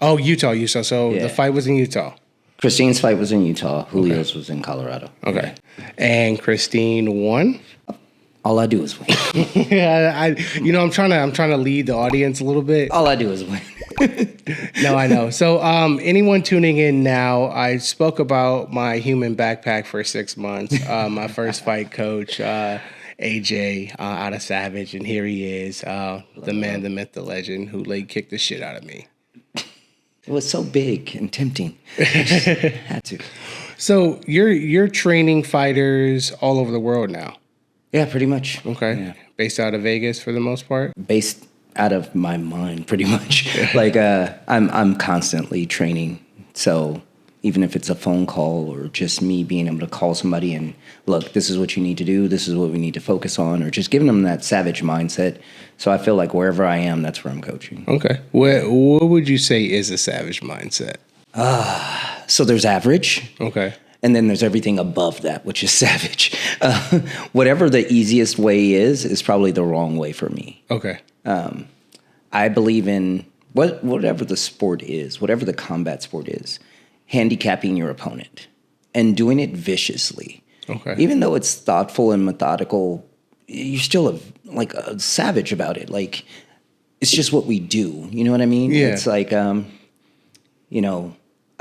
Oh, Utah. So the fight was in Utah. Christine's fight was in Utah. Julio's was in Colorado. Okay. And Christine won? All I do is win. Yeah, I'm trying to lead the audience a little bit. All I do is win. No, I know. So anyone tuning in now, I spoke about my human backpack for 6 months. My first fight coach, AJ, out of Savage, and here he is, the man, the myth, the legend, who leg kicked the shit out of me. It was so big and tempting. Had to. So you're training fighters all over the world now. Yeah, pretty much. Okay. Yeah. Based out of Vegas for the most part? Based out of my mind, pretty much. Like I'm constantly training. So even if it's a phone call or just me being able to call somebody and look, this is what you need to do, this is what we need to focus on, or just giving them that Savage mindset. So I feel like wherever I am, that's where I'm coaching. Okay. What would you say is a Savage mindset? So there's average. Okay. And then there's everything above that, which is Savage. Whatever the easiest way is probably the wrong way for me. Okay. I believe in whatever the sport is, whatever the combat sport is, handicapping your opponent and doing it viciously. Okay. Even though it's thoughtful and methodical, you're still a savage about it. Like, it's just what we do. You know what I mean? Yeah. It's like, I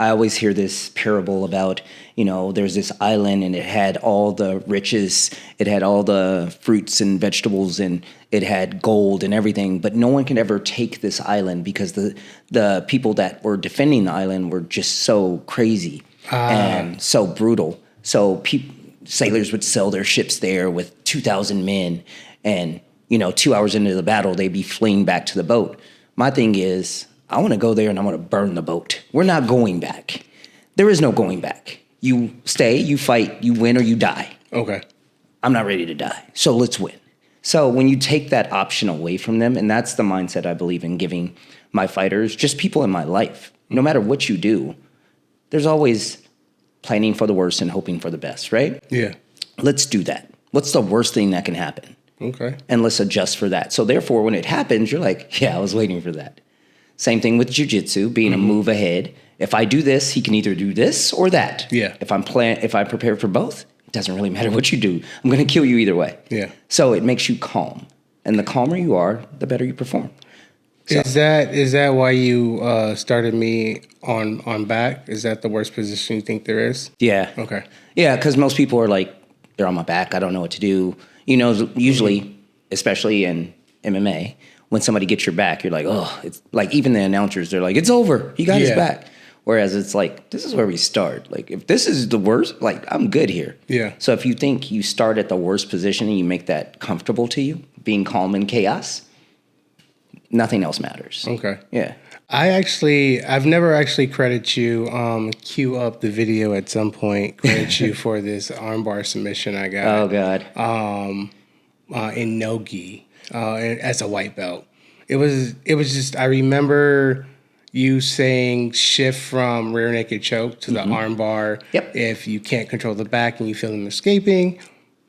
always hear this parable about, there's this island and it had all the riches, it had all the fruits and vegetables, and it had gold and everything, but no one can ever take this island because the people that were defending the island were just so crazy and so brutal. So sailors would sell their ships there with 2,000 men, and 2 hours into the battle, they'd be fleeing back to the boat. My thing is, I want to go there and I want to burn the boat. We're not going back. There is no going back. You stay, you fight, you win or you die. Okay. I'm not ready to die, so let's win. So when you take that option away from them, and that's the mindset I believe in giving my fighters, just people in my life, no matter what you do, there's always planning for the worst and hoping for the best, right? Yeah. Let's do that. What's the worst thing that can happen? Okay. And let's adjust for that. So therefore, when it happens, you're like, yeah, I was waiting for that. Same thing with jiu-jitsu, being a move ahead. If I do this, he can either do this or that. Yeah. If I'm prepared for both, it doesn't really matter what you do. I'm going to kill you either way. Yeah. So it makes you calm. And the calmer you are, the better you perform. So, is that why you started me on back? Is that the worst position you think there is? yeah. Okay. Yeah, because most people are like, they're on my back. I don't know what to do. Usually, especially in MMA, when somebody gets your back, you're like, oh, it's like even the announcers, they're like, it's over. He got his back. Whereas it's like, this is where we start. Like, if this is the worst, like, I'm good here. Yeah. So if you think you start at the worst position and you make that comfortable to you, being calm in chaos, nothing else matters. Okay. Yeah. I've never actually credited you. Cue up the video at some point. Credit you for this armbar submission I got. Oh, God. In no-gi. As a white belt. It was just, I remember you saying shift from rear naked choke to the arm bar. Yep. If you can't control the back and you feel them escaping,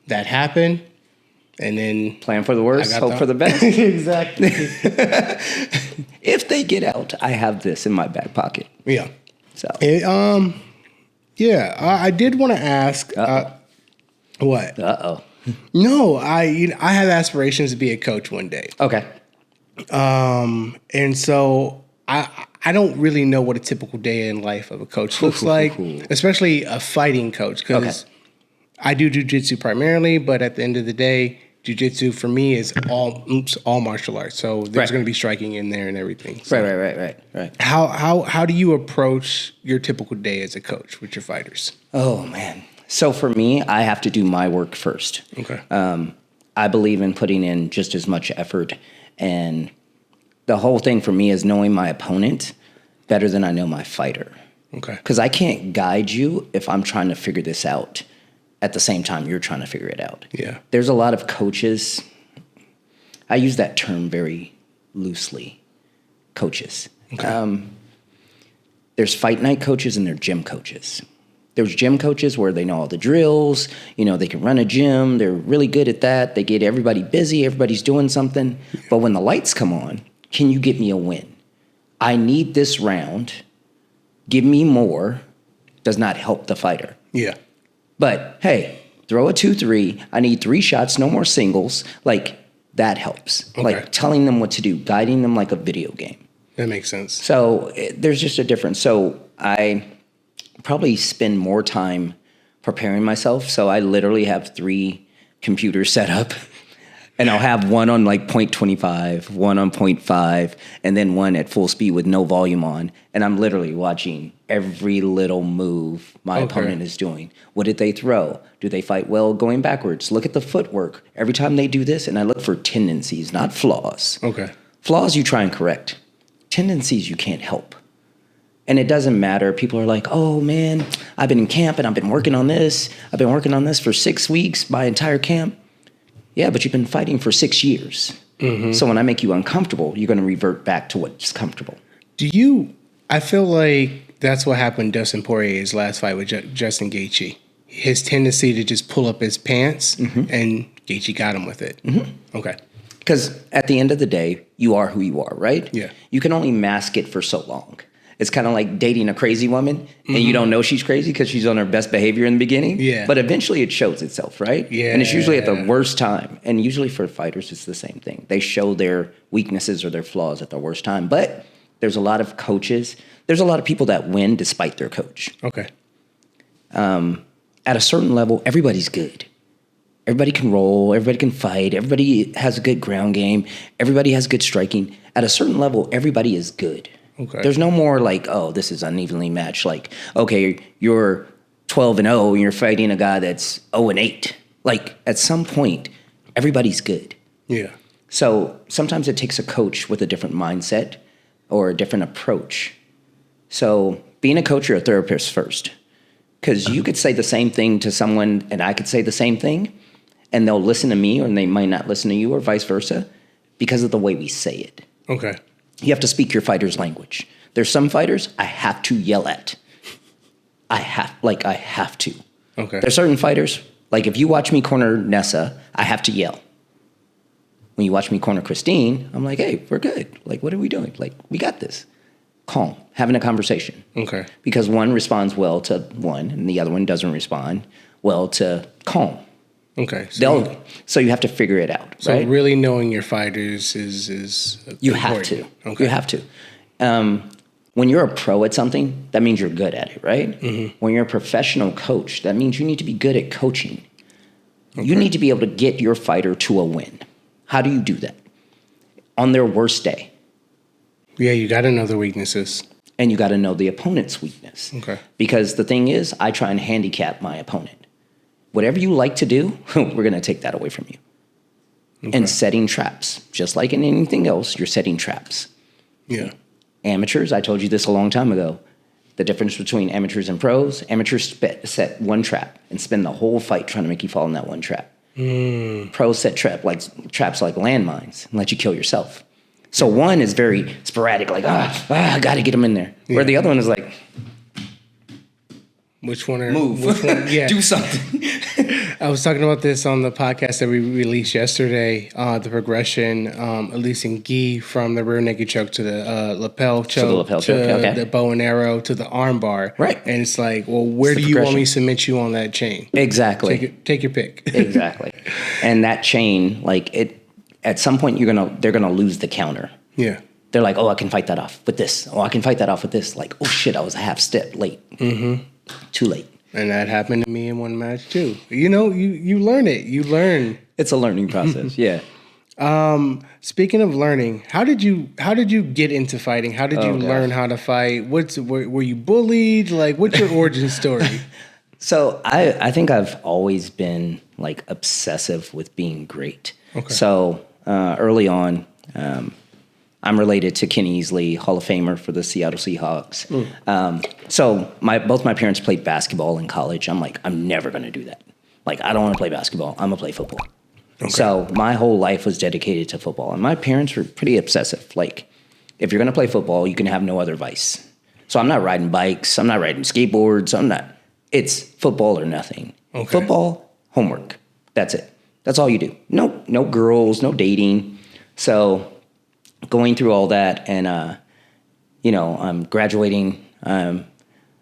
that happened. And then Plan for the worst, hope for the best. Exactly. If they get out, I have this in my back pocket. Yeah. So. I did want to ask, what? Uh-oh. No, I have aspirations to be a coach one day. Okay. And so I don't really know what a typical day in life of a coach looks like, especially a fighting coach, because I do jiu-jitsu primarily, but at the end of the day, jiu-jitsu for me is all martial arts. So there's going to be striking in there and everything. So Right. How do you approach your typical day as a coach with your fighters? Oh, man. So for me, I have to do my work first. Okay. I believe in putting in just as much effort, and the whole thing for me is knowing my opponent better than I know my fighter. Okay. Because I can't guide you if I'm trying to figure this out at the same time you're trying to figure it out. Yeah. There's a lot of coaches. I use that term very loosely. Coaches. Okay. There's fight night coaches and there's gym coaches. There's gym coaches where they know all the drills, they can run a gym, they're really good at that, they get everybody busy, everybody's doing something. But when the lights come on, can you get me a win? I need this round. Give me more does not help the fighter. Yeah. But hey, throw a 2-3. I need 3 shots, no more singles. Like that helps. Okay. Like telling them what to do, guiding them like a video game. That makes sense. So there's just a difference. So I probably spend more time preparing myself. So I literally have 3 computers set up. And I'll have one on like 0.25, one on 0.5, and then one at full speed with no volume on. And I'm literally watching every little move my opponent is doing. What did they throw? Do they fight well going backwards? Look at the footwork. Every time they do this, and I look for tendencies, not flaws. Okay. Flaws you try and correct. Tendencies you can't help. And it doesn't matter. People are like, oh man, I've been in camp and I've been working on this. I've been working on this for 6 weeks, my entire camp. Yeah, but you've been fighting for 6 years. Mm-hmm. So when I make you uncomfortable, you're going to revert back to what's comfortable. I feel like that's what happened to Dustin Poirier's last fight with Justin Gaethje. His tendency to just pull up his pants, and Gaethje got him with it. Mm-hmm. Okay. Because at the end of the day, you are who you are, right? Yeah. You can only mask it for so long. It's kind of like dating a crazy woman, and you don't know she's crazy because she's on her best behavior in the beginning. Yeah. But eventually it shows itself, right? Yeah. And it's usually at the worst time. And usually for fighters, it's the same thing. They show their weaknesses or their flaws at the worst time. But there's a lot of coaches. There's a lot of people that win despite their coach. Okay. At a certain level, everybody's good. Everybody can roll. Everybody can fight. Everybody has a good ground game. Everybody has good striking. At a certain level, everybody is good. Okay. There's no more like, oh, this is unevenly matched. Like, okay, you're 12-0 and you're fighting a guy that's 0-8. Like, at some point, everybody's good. Yeah. So sometimes it takes a coach with a different mindset or a different approach. So being a coach, you're a therapist first. Because you could say the same thing to someone and I could say the same thing, and they'll listen to me or they might not listen to you or vice versa because of the way we say it. Okay. You have to speak your fighter's language. There's some fighters I have to yell at. I have to. Okay. There's certain fighters, like if you watch me corner Nessa, I have to yell. When you watch me corner Christine, I'm like, hey, we're good. Like, what are we doing? Like, we got this. Calm, having a conversation. Okay. Because one responds well to one, and the other one doesn't respond well to calm. Okay. So you have to figure it out. So right? really knowing your fighters is you important. have to. Okay. You have to. When you're a pro at something, that means you're good at it, right? Mm-hmm. When you're a professional coach, that means you need to be good at coaching. Okay. You need to be able to get your fighter to a win. How do you do that? On their worst day. Yeah, you got to know their weaknesses. And you got to know the opponent's weakness. Okay. Because the thing is, I try and handicap my opponent. Whatever you like to do, we're going to take that away from you. Okay. And setting traps. Just like in anything else, you're setting traps. Yeah. Amateurs, I told you this a long time ago. The difference between amateurs and pros, amateurs set one trap and spend the whole fight trying to make you fall in that one trap. Pros set traps like landmines and let you kill yourself. So one is very sporadic, like, I got to get him in there. Yeah. Where the other one is like, move. Which one, yeah. Do something. I was talking about this on the podcast that we released yesterday, the progression, at least in gi, from the rear naked choke to the lapel choke, the bow and arrow, to the arm bar. Right. And it's like, well, where do you want me to submit you on that chain? Exactly. Take your pick. Exactly. And that chain, like at some point they're gonna lose the counter. Yeah. They're like, oh, I can fight that off with this. Oh, I can fight that off with this. Like, oh shit, I was a half step late. Mm-hmm. Too late. And that happened to me in one match too. You know, you learn it. You learn. It's a learning process. Yeah. Speaking of learning, how did you get into fighting? How did you learn how to fight? Were you bullied? Like, what's your origin story? So I think I've always been like obsessive with being great. Okay. So early on, I'm related to Ken Easley, Hall of Famer for the Seattle Seahawks. So both my parents played basketball in college. I'm like, I'm never going to do that. Like, I don't want to play basketball. I'm going to play football. Okay. So my whole life was dedicated to football. And my parents were pretty obsessive. Like, if you're going to play football, you can have no other vice. So I'm not riding bikes. I'm not riding skateboards. It's football or nothing. Okay. Football, homework. That's it. That's all you do. No girls, no dating. So going through all that, and I'm graduating. I'm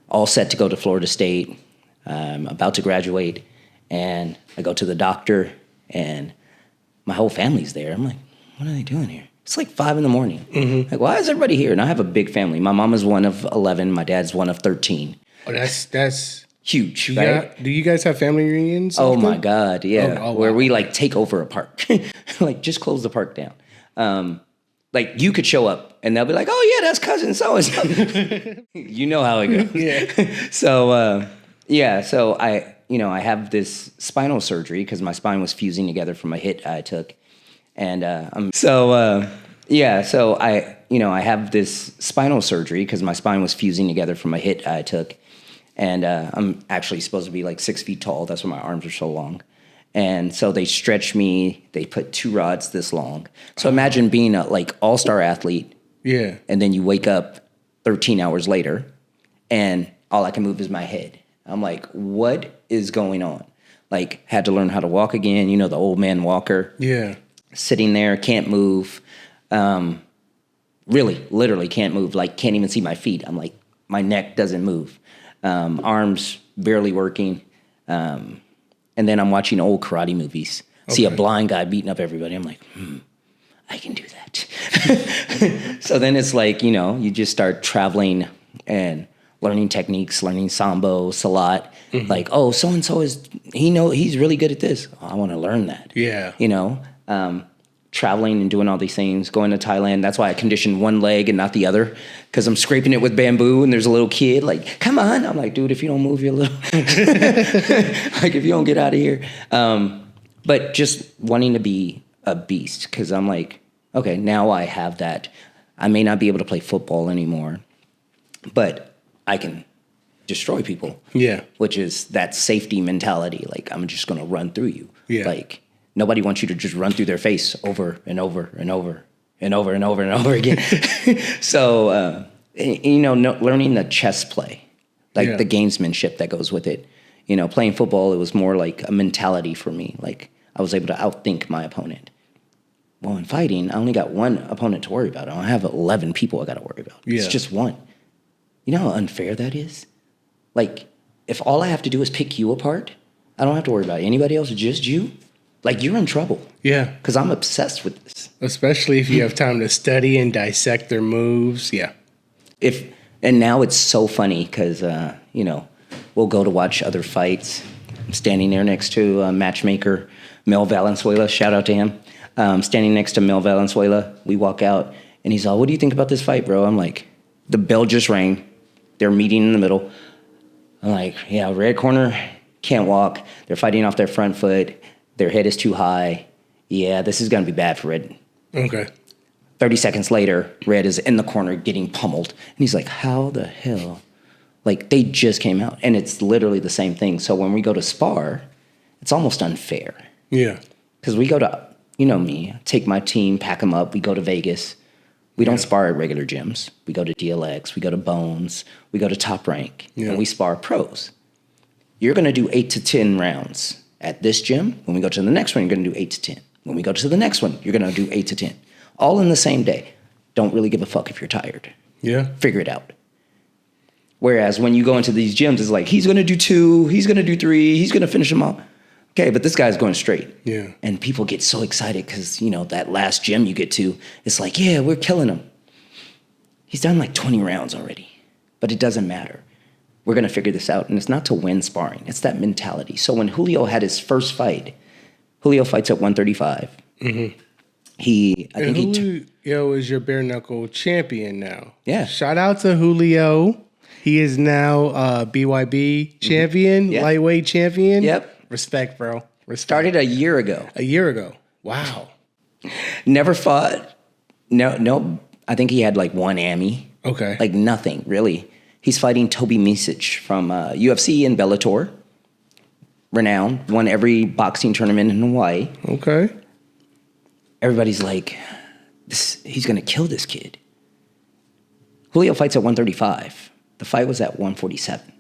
all set to go to Florida State. I'm about to graduate, and I go to the doctor, and my whole family's there. I'm like, what are they doing here? It's like 5 a.m. Like, why is everybody here? And I have a big family. My mom is one of 11. My dad's one of 13. Oh, that's huge, right? Do you guys have family reunions? Oh often? my God, yeah. Oh, where wow. we like take over a park, like just close the park down. Like you could show up and they'll be like, "Oh yeah, that's cousin so and so." You know how it goes. Yeah. So I have this spinal surgery because my spine was fusing together from a hit I took, and I have this spinal surgery because my spine was fusing together from a hit I took, and I'm actually supposed to be like 6 feet tall. That's why my arms are so long. And so they stretch me. They put 2 rods this long. So imagine being a like all-star athlete. Yeah. And then you wake up 13 hours later, and all I can move is my head. I'm like, what is going on? Like, had to learn how to walk again. You know, the old man walker. Yeah. Sitting there, can't move. Really, literally can't move. Like, can't even see my feet. I'm like, my neck doesn't move. Arms barely working. And then I'm watching old karate movies. See a blind guy beating up everybody. I'm like, I can do that. So then it's like, you just start traveling and learning techniques, learning sambo, salat. Like, oh, so-and-so he's really good at this. Oh, I want to learn that. Yeah. Traveling and doing all these things, going to Thailand. That's why I conditioned one leg and not the other, because I'm scraping it with bamboo and there's a little kid like, come on. I'm like, dude, if you don't move your little, like if you don't get out of here. But just wanting to be a beast, because I'm like, okay, now I have that. I may not be able to play football anymore, but I can destroy people. Yeah. Which is that safety mentality. Like, I'm just going to run through you. Yeah. Like, nobody wants you to just run through their face over and over and over and over and over and over again. So, learning the chess play, like the gamesmanship that goes with it. Playing football, it was more like a mentality for me. Like, I was able to outthink my opponent. Well, in fighting, I only got one opponent to worry about. I don't have 11 people I got to worry about. Yeah. It's just one. You know how unfair that is? Like, if all I have to do is pick you apart, I don't have to worry about anybody else, just you. Like, you're in trouble. Yeah. Because I'm obsessed with this. Especially if you have time to study and dissect their moves. Yeah. And now it's so funny because, we'll go to watch other fights. I'm standing there next to a matchmaker, Mel Valenzuela. Shout out to him. Standing next to Mel Valenzuela. We walk out, and he's all, what do you think about this fight, bro? I'm like, the bell just rang. They're meeting in the middle. I'm like, yeah, red corner, can't walk. They're fighting off their front foot. Their head is too high. Yeah, this is going to be bad for Red. Okay. 30 seconds later, Red is in the corner getting pummeled. And he's like, how the hell? Like, they just came out. And it's literally the same thing. So when we go to spar, it's almost unfair. Yeah. Because we go to, me, take my team, pack them up. We go to Vegas. We don't spar at regular gyms. We go to DLX. We go to Bones. We go to Top Rank. And we spar pros. You're going to do 8 to 10 rounds at this gym. When we go to the next one, you're going to do 8 to 10. When we go to the next one, you're going to do 8 to 10. All in the same day. Don't really give a fuck if you're tired. Yeah. Figure it out. Whereas when you go into these gyms, it's like, he's going to do 2, he's going to do 3, he's going to finish them all. Okay, but this guy's going straight. Yeah. And people get so excited because, that last gym you get to, it's like, yeah, we're killing him. He's done like 20 rounds already. But it doesn't matter. We're going to figure this out. And it's not to win sparring. It's that mentality. So when Julio had his first fight, Julio fights at 135. Mm-hmm. Julio is your bare knuckle champion now. Yeah. Shout out to Julio. He is now BYB champion, lightweight champion. Yep. Respect, bro. Respect. Started a year ago. A year ago. Wow. Never fought. No. I think he had like one AMI. Okay. Like nothing, really. He's fighting Toby Misic from UFC and Bellator. Renowned. Won every boxing tournament in Hawaii. Okay. Everybody's like, he's going to kill this kid. Julio fights at 135. The fight was at 147.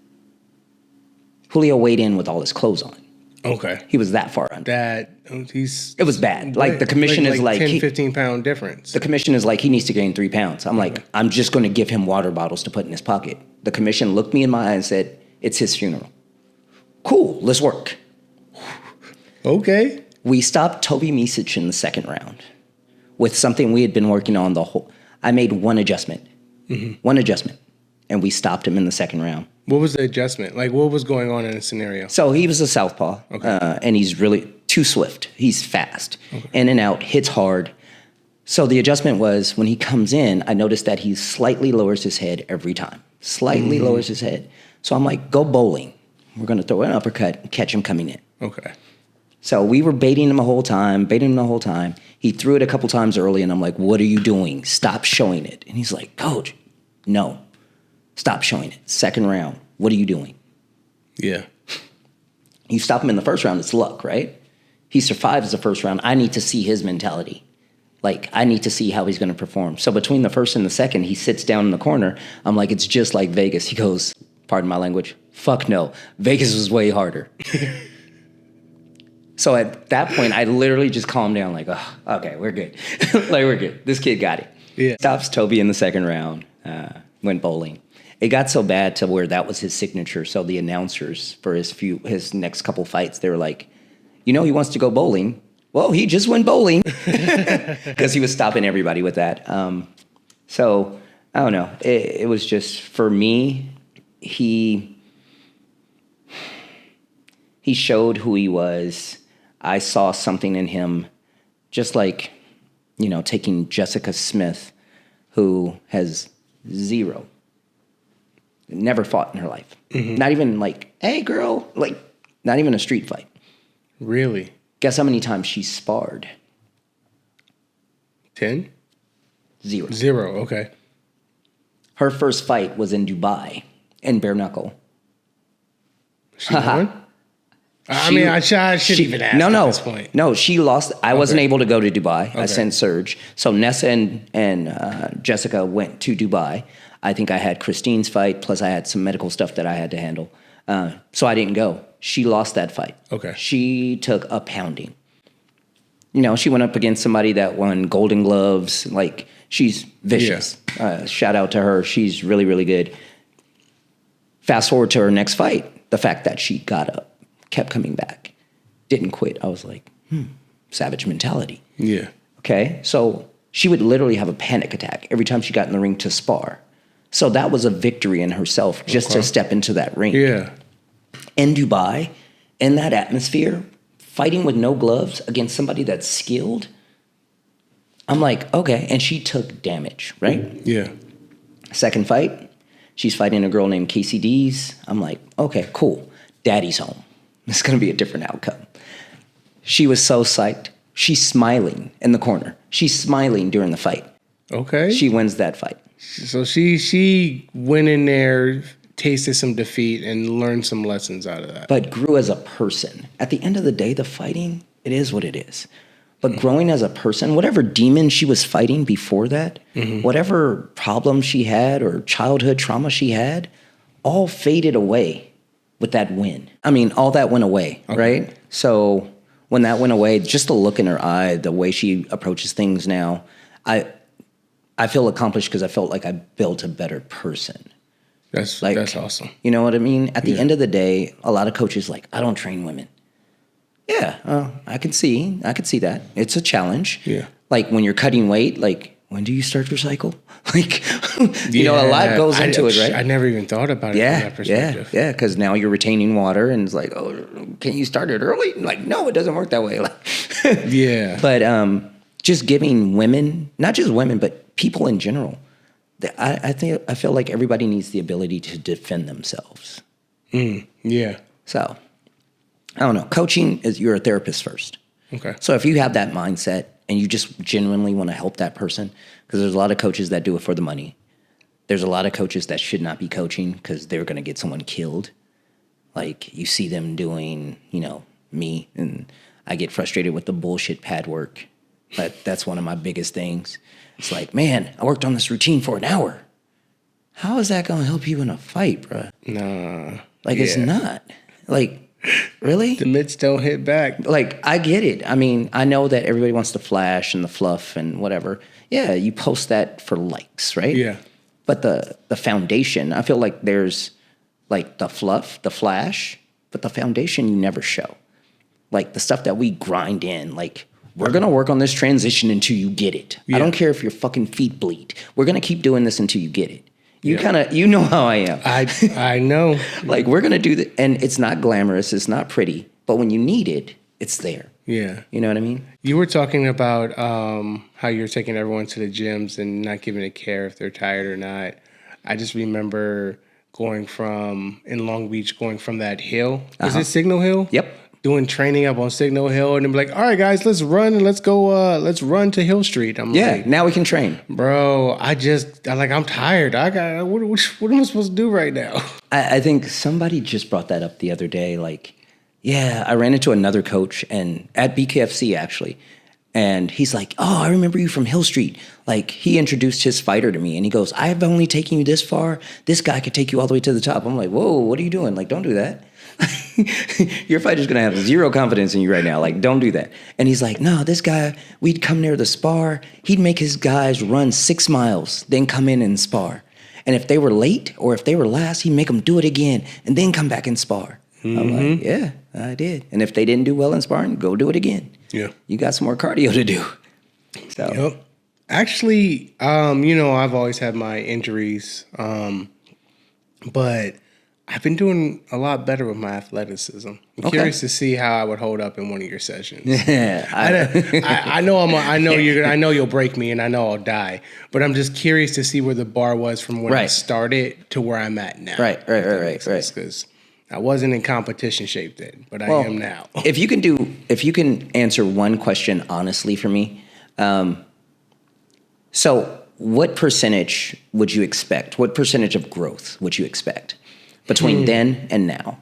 Julio weighed in with all his clothes on. Okay. He was that far under. It was bad. Like the commission is like 10, 15 pound difference. The commission is like, he needs to gain 3 pounds. I'm like, I'm just going to give him water bottles to put in his pocket. The commission looked me in my eye and said, it's his funeral. Cool, let's work. Okay. We stopped Toby Misic in the second round with something we had been working on the whole. I made one adjustment, and we stopped him in the second round. What was the adjustment? Like, what was going on in the scenario? So he was a southpaw, and he's really too swift. He's fast, in and out, hits hard. So the adjustment was when he comes in, I noticed that he slightly lowers his head every time. Slightly lowers his head. So I'm like, go bowling. We're going to throw an uppercut and catch him coming in. Okay. So we were baiting him the whole time. He threw it a couple times early, and I'm like, what are you doing? Stop showing it. And he's like, Coach, no. Stop showing it. Second round. What are you doing? Yeah. You stop him in the first round, it's luck, right? He survives the first round. I need to see his mentality. Like, I need to see how he's going to perform. So between the first and the second, he sits down in the corner. I'm like, it's just like Vegas. He goes, pardon my language, fuck no. Vegas was way harder. So at that point, I literally just calmed down like, oh, okay, we're good. Like, we're good. This kid got it. Yeah. Stops Toby in the second round, went bowling. It got so bad to where that was his signature. So the announcers for his next couple fights, they were like, he wants to go bowling. Well, he just went bowling because he was stopping everybody with that. So I don't know. It was just, for me, he showed who he was. I saw something in him, just like, taking Jessica Smith, who has zero. Never fought in her life. Not even like, hey, girl, like, not even a street fight. Really? Guess how many times she sparred? 10? Zero. Okay. Her first fight was in Dubai, in bare knuckle. She won? I shouldn't even ask at this point. No, she lost. I wasn't able to go to Dubai. I sent Serge. So Nessa and Jessica went to Dubai. I think I had Christine's fight, plus I had some medical stuff that I had to handle. So I didn't go. She lost that fight. Okay. She took a pounding. She went up against somebody that won Golden Gloves. Like, she's vicious. Yeah. Shout out to her. She's really, really good. Fast forward to her next fight. The fact that she got up, kept coming back, didn't quit. I was like, savage mentality. Yeah. Okay. So she would literally have a panic attack every time she got in the ring to spar. So that was a victory in herself just to step into that ring. Yeah. In Dubai, in that atmosphere, fighting with no gloves against somebody that's skilled, I'm like, okay. And she took damage, right? Yeah. Second fight, she's fighting a girl named Casey Dees. I'm like, okay, cool. Daddy's home. It's going to be a different outcome. She was so psyched. She's smiling in the corner. She's smiling during the fight. Okay. She wins that fight. So she went in there, tasted some defeat, and learned some lessons out of that. But grew as a person. At the end of the day, the fighting, it is what it is. But growing as a person, whatever demon she was fighting before that, whatever problem she had or childhood trauma she had, all faded away with that win. I mean, all that went away, right? So when that went away, just the look in her eye, the way she approaches things now, I feel accomplished because I felt like I built a better person. That's awesome. You know what I mean? At the end of the day, a lot of coaches like, I don't train women. Yeah, I can see that. It's a challenge. Yeah. Like when you're cutting weight, like when do you start your cycle? Like, a lot goes into it, right? I never even thought about it from that perspective. Yeah, because now you're retaining water and it's like, oh, can you start it early? Like, no, it doesn't work that way. Like, yeah. But just giving women, not just women, but people in general, I feel like everybody needs the ability to defend themselves. Yeah. So, I don't know. Coaching is, you're a therapist first. Okay. So if you have that mindset and you just genuinely want to help that person, because there's a lot of coaches that do it for the money. There's a lot of coaches that should not be coaching because they're going to get someone killed. Like you see them doing, me, and I get frustrated with the bullshit pad work. But that's one of my biggest things. It's like, man, I worked on this routine for an hour. How is that going to help you in a fight, bro? Nah. Like, it's not. Like, Really? The mitts don't hit back. Like, I get it. I mean, I know that everybody wants the flash and the fluff and whatever. Yeah, you post that for likes, right? Yeah. But the foundation, I feel like there's like the fluff, the flash, but the foundation you never show. Like the stuff that we grind in, like we're going to work on this transition until you get it. Yeah. I don't care if your fucking feet bleed. We're going to keep doing this until you get it. You you know how I am. I know. Like we're going to do that. And it's not glamorous. It's not pretty. But when you need it, it's there. Yeah. You know what I mean? You were talking about how you're taking everyone to the gyms and not giving a care if they're tired or not. I just remember going from, in Long Beach, going from that hill. Is it Signal Hill? Yep. Doing training up on Signal Hill and then be like, all right, guys, let's run and let's go, let's run to Hill Street. I'm like, now we can train. Bro, I'm tired. What am I supposed to do right now? I think somebody just brought that up the other day. Like, yeah, I ran into another coach and at BKFC actually. And he's like, oh, I remember you from Hill Street. Like, he introduced his fighter to me. And he goes, I've only taken you this far. This guy could take you all the way to the top. I'm like, whoa, what are you doing? Like, don't do that. Your fighter's going to have zero confidence in you right now. Like, don't do that. And he's like, no, this guy, we'd come near the spar. He'd make his guys run 6 miles, then come in and spar. And if they were late or if they were last, he'd make them do it again and then come back and spar. Mm-hmm. I'm like, yeah, I did. And if they didn't do well in sparring, go do it again. Yeah. You got some more cardio to do. So. Yep. Actually, I've always had my injuries, but I've been doing a lot better with my athleticism. I'm curious to see how I would hold up in one of your sessions. Yeah. I know you'll break me and I know I'll die, but I'm just curious to see where the bar was from when I started to where I'm at now. Right. Because I wasn't in competition shape then, but I am now. If you can answer one question honestly for me, so what percentage would you expect? What percentage of growth would you expect between then and now?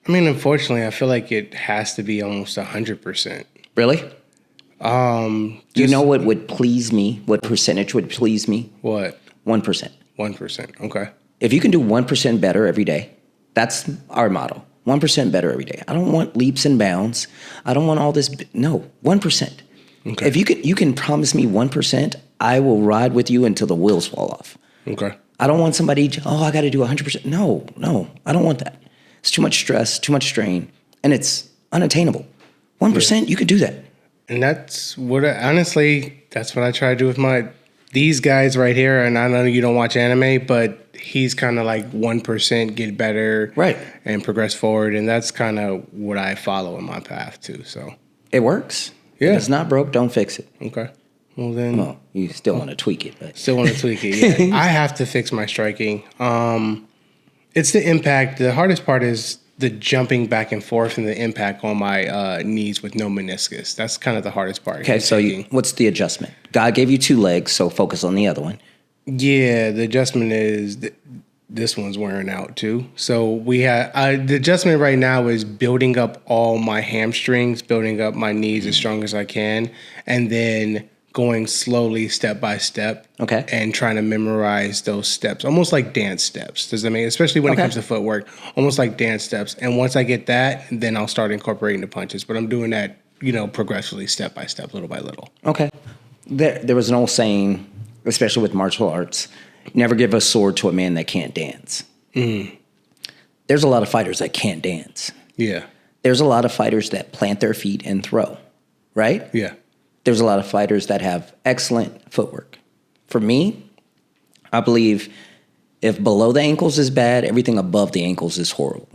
I mean, unfortunately, I feel like it has to be almost 100%. Really? You know what would please me? What percentage would please me? What? 1%. 1%. Okay. If you can do 1% better every day, that's our motto. 1% better every day. I don't want leaps and bounds. I don't want all this. No, 1%. Okay. If you can promise me 1%, I will ride with you until the wheels fall off. Okay. I don't want somebody, I got to do 100%. No, I don't want that. It's too much stress, too much strain, and it's unattainable. 1%, you could do that. And that's what, honestly, that's what I try to do with these guys right here. And I know you don't watch anime, but he's kind of like 1% get better, right, and progress forward. And that's kind of what I follow in my path too. So it works. Yeah. If it's not broke, don't fix it. Okay. Well then, you still want to tweak it, but still want to tweak it. Yeah. I have to fix my striking. It's the impact. The hardest part is the jumping back and forth and the impact on my knees with no meniscus. That's kind of the hardest part. Okay, so what's the adjustment? God gave you 2 legs, so focus on the other one. Yeah, the adjustment is this one's wearing out too. So the adjustment right now is building up all my hamstrings, building up my knees as strong as I can, and then going slowly step by step. Okay. And trying to memorize those steps, almost like dance steps. Does that mean, especially when it comes to footwork, almost like dance steps. And once I get that, then I'll start incorporating the punches. But I'm doing that, progressively, step by step, little by little. Okay. There was an old saying, especially with martial arts, never give a sword to a man that can't dance. Mm. There's a lot of fighters that can't dance. Yeah. There's a lot of fighters that plant their feet and throw, right? Yeah. There's a lot of fighters that have excellent footwork. For me, I believe if below the ankles is bad, everything above the ankles is horrible.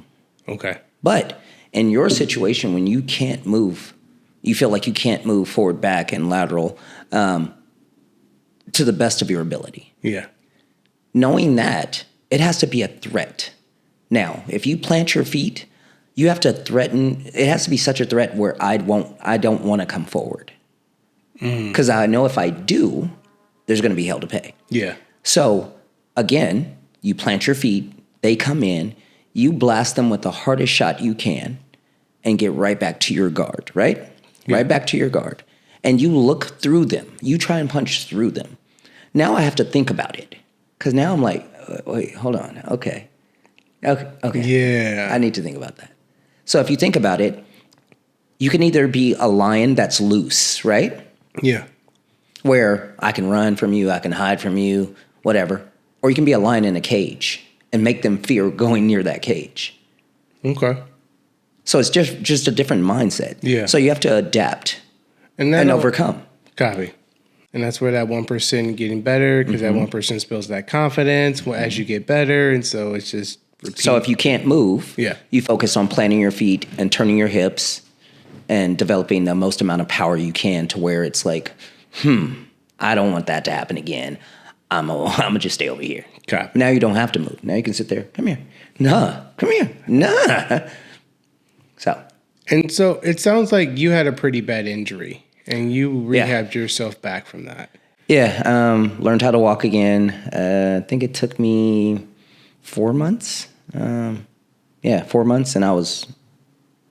Okay. But in your situation, when you can't move, you feel like you can't move forward, back, and lateral to the best of your ability. Yeah. Knowing that, it has to be a threat. Now, if you plant your feet, you have to threaten. It has to be such a threat where I don't want to come forward. Because I know if I do, there's going to be hell to pay. Yeah. So, again, you plant your feet, they come in, you blast them with the hardest shot you can, and get right back to your guard, right? Yeah. Right back to your guard. And you look through them. You try and punch through them. Now I have to think about it. Because now I'm like, wait, hold on. Okay. Okay. Yeah. I need to think about that. So if you think about it, you can either be a lion that's loose, right? Yeah. Where I can run from you, I can hide from you, whatever. Or you can be a lion in a cage and make them fear going near that cage. Okay. So it's just a different mindset. Yeah. So you have to adapt and overcome. Copy. And that's where that 1% getting better, because that 1% builds that confidence as you get better. And so it's just repeat. So if you can't move, you focus on planting your feet and turning your hips and developing the most amount of power you can to where it's like, I don't want that to happen again. I'm gonna just stay over here. Copy. Now you don't have to move. Now you can sit there. Come here. Nah. Come here. Nah. So it sounds like you had a pretty bad injury and you rehabbed yourself back from that. Yeah. Learned how to walk again. I think it took me 4 months. 4 months, and I was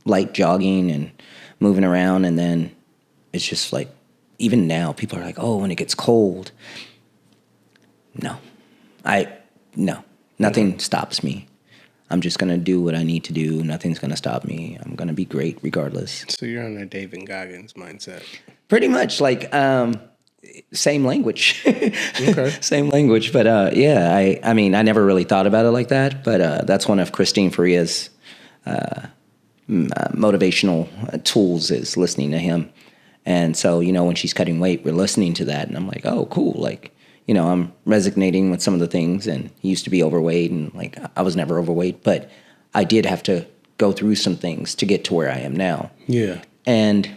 light jogging and moving around, and then it's just like, even now people are like, oh, when it gets cold. No, nothing stops me. I'm just going to do what I need to do. Nothing's going to stop me. I'm going to be great regardless. So you're on a David Goggins mindset. Pretty much, like, same language. Okay. Same language. But I mean, I never really thought about it like that. But that's one of Christine Ferea's motivational tools, is listening to him. And so, when she's cutting weight, we're listening to that. And I'm like, oh, cool. Like, I'm resonating with some of the things. And he used to be overweight, and like, I was never overweight, but I did have to go through some things to get to where I am now. Yeah. And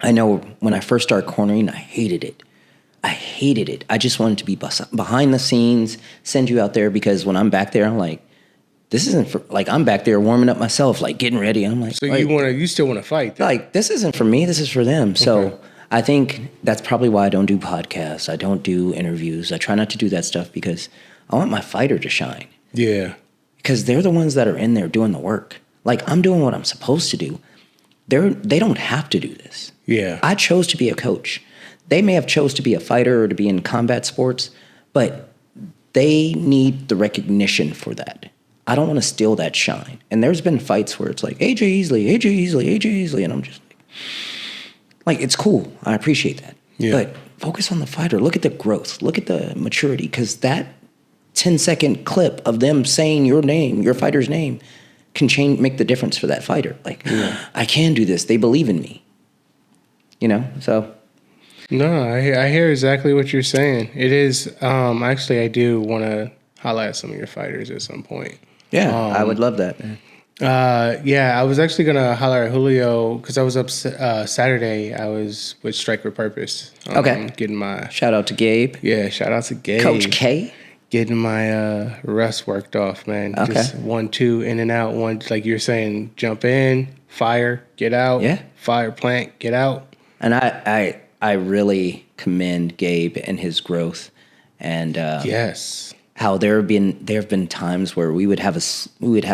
I know when I first started cornering, I hated it. I just wanted to be behind the scenes, send you out there, because when I'm back there, I'm like, this isn't for, like, I'm back there warming up myself, like getting ready. I'm like, so you still want to fight? Then. Like, this isn't for me. This is for them. So I think that's probably why I don't do podcasts. I don't do interviews. I try not to do that stuff because I want my fighter to shine. Yeah. Because they're the ones that are in there doing the work. Like, I'm doing what I'm supposed to do. They don't have to do this. Yeah. I chose to be a coach. They may have chose to be a fighter or to be in combat sports, but they need the recognition for that. I don't want to steal that shine. And there's been fights where it's like, AJ Easley, and I'm just like, it's cool. I appreciate that. Yeah. But focus on the fighter. Look at the growth. Look at the maturity, because that 10-second clip of them saying your name, your fighter's name, can make the difference for that fighter. Like, I can do this. They believe in me. So. No, I hear exactly what you're saying. It is, actually, I do want to highlight some of your fighters at some point. Yeah, I would love that, man. I was actually going to highlight Julio, because I was up Saturday. I was with Strike with Purpose. Getting my... Shout out to Gabe. Yeah, shout out to Gabe. Coach K. Getting my rest worked off, man. Okay. Just 1-2, in and out. One, like you're saying, jump in, fire, get out. Yeah. Fire, plant, get out. And I really commend Gabe and his growth. And yes. How there have been times where we would have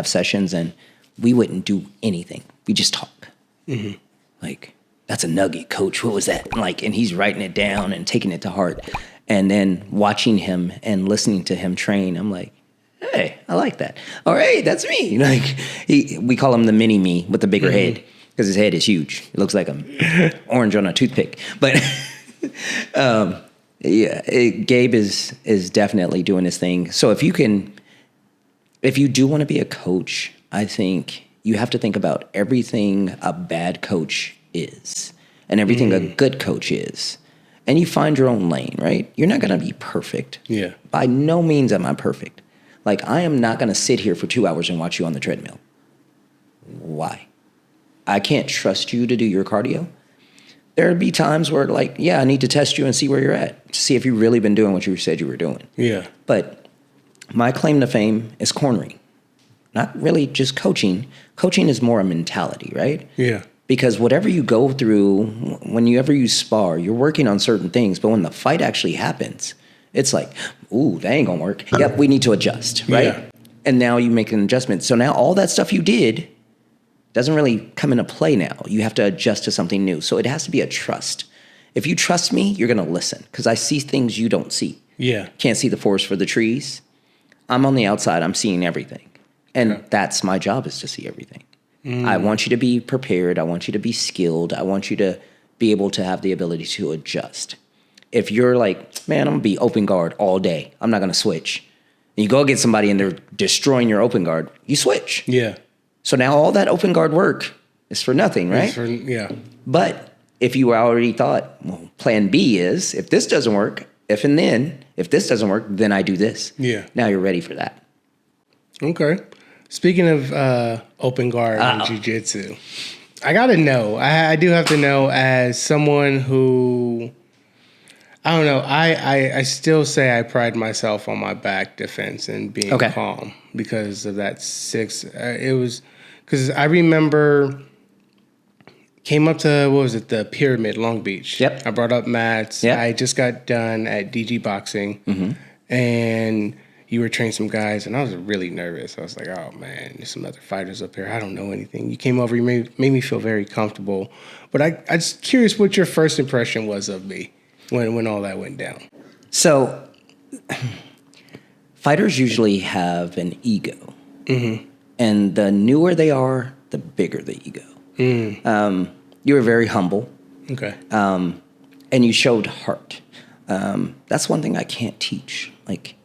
sessions and we wouldn't do anything. We just talk. Mm-hmm. Like, that's a nugget, coach. What was that? And he's writing it down and taking it to heart. And then watching him and listening to him train, I'm like, hey, I like that. All right, that's me. Like, we call him the mini me with the bigger head, because his head is huge. It looks like an orange on a toothpick. But Gabe is definitely doing his thing. So if you do want to be a coach, I think you have to think about everything a bad coach is and everything a good coach is. And you find your own lane, right? You're not going to be perfect. Yeah. By no means am I perfect. Like, I am not going to sit here for 2 hours and watch you on the treadmill. Why? I can't trust you to do your cardio. There'd be times where, like, I need to test you and see where you're at to see if you've really been doing what you said you were doing. Yeah. But my claim to fame is cornering, not really just coaching. Coaching is more a mentality, right? Yeah. Because whatever you go through, whenever you spar, you're working on certain things. But when the fight actually happens, it's like, ooh, that ain't gonna work. Yep, we need to adjust, right? Yeah. And now you make an adjustment. So now all that stuff you did doesn't really come into play now. You have to adjust to something new. So it has to be a trust. If you trust me, you're going to listen, because I see things you don't see. Yeah. Can't see the forest for the trees. I'm on the outside. I'm seeing everything. And that's my job, is to see everything. I want you to be prepared. I want you to be skilled. I want you to be able to have the ability to adjust. If you're like, man, I'm going to be open guard all day, I'm not going to switch. And you go get somebody and they're destroying your open guard, you switch. Yeah. So now all that open guard work is for nothing, right? Yeah. But if you already thought, well, plan B is, if this doesn't work, if this doesn't work, then I do this. Yeah. Now you're ready for that. Okay. Speaking of open guard and jiu-jitsu, I got to know. I do have to know, as someone who, I don't know, I still say I pride myself on my back defense and being calm because of that six. It was because I remember came up to, what was it, the Pyramid, Long Beach. Yep. I brought up mats. Yep. I just got done at DG Boxing, and you were training some guys, and I was really nervous. I was like, oh, man, there's some other fighters up here. I don't know anything. You came over, you made me feel very comfortable. But I just curious what your first impression was of me when all that went down. So fighters usually have an ego. And the newer they are, the bigger the ego. You were very humble. Okay. And you showed heart. That's one thing I can't teach. Like,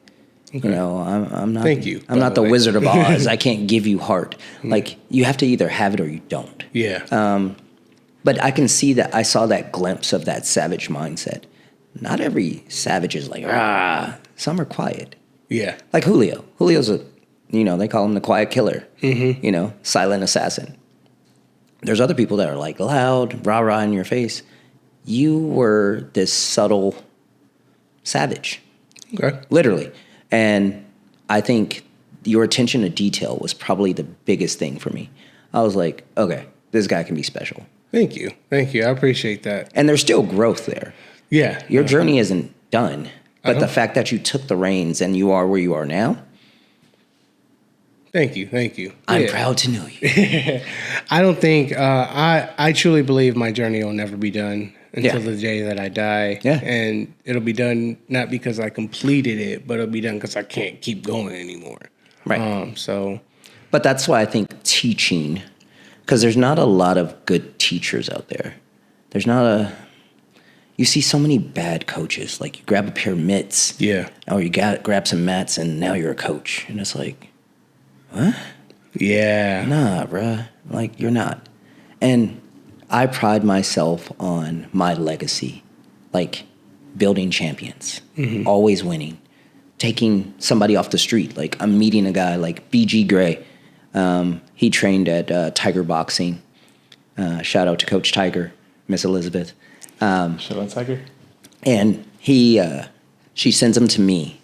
you know, I'm not. Thank you. I'm not the Wizard of Oz. I can't give you heart. Like, you have to either have it or you don't. Yeah. But I can see that. I saw that glimpse of that savage mindset. Not every savage is like, ah. Some are quiet. Yeah. Like Julio. Julio's they call him the quiet killer. You know, silent assassin. There's other people that are like loud, rah-rah in your face. You were this subtle savage. Okay. Literally. And I think your attention to detail was probably the biggest thing for me. I was like, okay, this guy can be special. Thank you. I appreciate that. And there's still growth there. Yeah. Your journey isn't done. But the fact that you took the reins and you are where you are now. Thank you. I'm proud to know you. I don't think, I truly believe my journey will never be done until the day that I die. Yeah. And it'll be done not because I completed it, but it'll be done because I can't keep going anymore. Right. But that's why I think teaching, because there's not a lot of good teachers out there. You see so many bad coaches. Like, you grab a pair of mitts. Yeah. Or you grab some mats and now you're a coach. And it's like, what? Yeah. Nah, bruh. Like, you're not. And I pride myself on my legacy. Like, building champions. Always winning. Taking somebody off the street. Like, I'm meeting a guy like BG Gray. He trained at Tiger Boxing. Shout out to Coach Tiger, Miss Elizabeth. Shout out Tiger. And she sends him to me.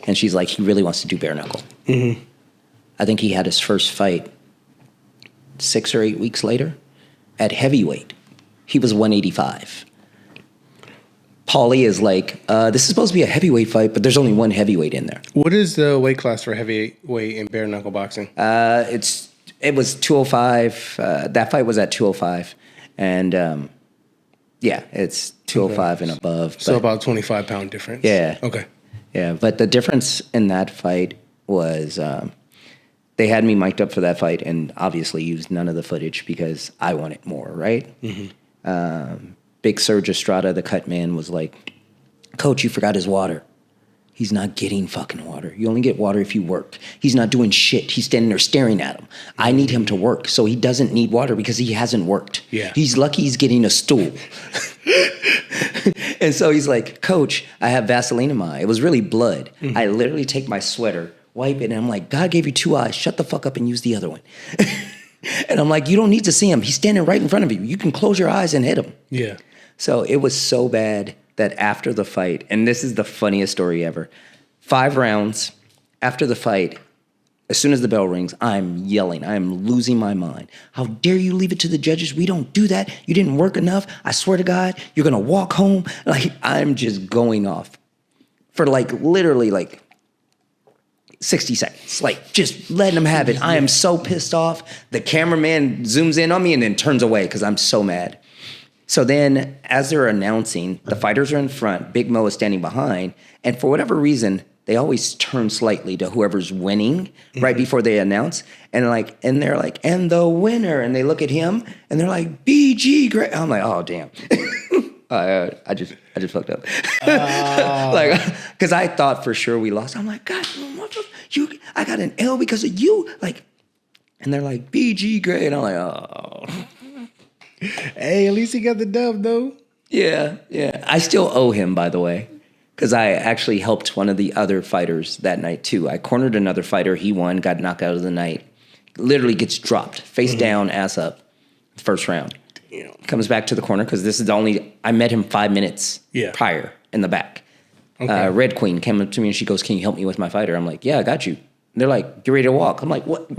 And she's like, he really wants to do bare knuckle. I think he had his first fight 6 or 8 weeks later at heavyweight. He was 185. Paulie is like, this is supposed to be a heavyweight fight, but there's only one heavyweight in there. What is the weight class for heavyweight in bare knuckle boxing? It was 205. That fight was at 205. And it's 205 and above. So about 25-pound difference. Yeah. Okay. Yeah, but the difference in that fight was they had me mic'd up for that fight and obviously used none of the footage because I wanted more, right? Big Serge Estrada, the cut man, was like, Coach, you forgot his water. He's not getting fucking water. You only get water if you work. He's not doing shit. He's standing there staring at him. I need him to work, so he doesn't need water because he hasn't worked. Yeah. He's lucky he's getting a stool. And so he's like, Coach, I have Vaseline in my eye. It was really blood. I literally take my sweater, wipe it, and I'm like, God gave you 2 eyes. Shut the fuck up and use the other one. And I'm like, you don't need to see him. He's standing right in front of you. You can close your eyes and hit him. Yeah. So it was so bad that after the fight, and this is the funniest story ever, 5 rounds after the fight, as soon as the bell rings, I'm yelling. I am losing my mind. How dare you leave it to the judges? We don't do that. You didn't work enough. I swear to God, you're going to walk home. Like, I'm just going off for literally 60 seconds. Like, just letting them have it. I am so pissed off. The cameraman zooms in on me and then turns away because I'm so mad. So then, as they're announcing, the fighters are in front, Big Mo is standing behind, and for whatever reason, they always turn slightly to whoever's winning right before they announce. And they're like, and the winner. And they look at him and they're like, BG great. I'm like, oh, damn. I just fucked up. Like, because I thought for sure we lost. I'm like, God, I got an L because of you. Like, and they're like, BG great. And I'm like, oh. Hey, at least he got the dub, though. Yeah. I still owe him, by the way. Because I actually helped one of the other fighters that night, too. I cornered another fighter. He won, got knocked out of the night. Literally gets dropped, face down, ass up, first round. Damn. Comes back to the corner, because this is the only... I met him 5 minutes prior in the back. Okay. Red Queen came up to me, and she goes, can you help me with my fighter? I'm like, yeah, I got you. And they're like, get ready to walk. I'm like, what?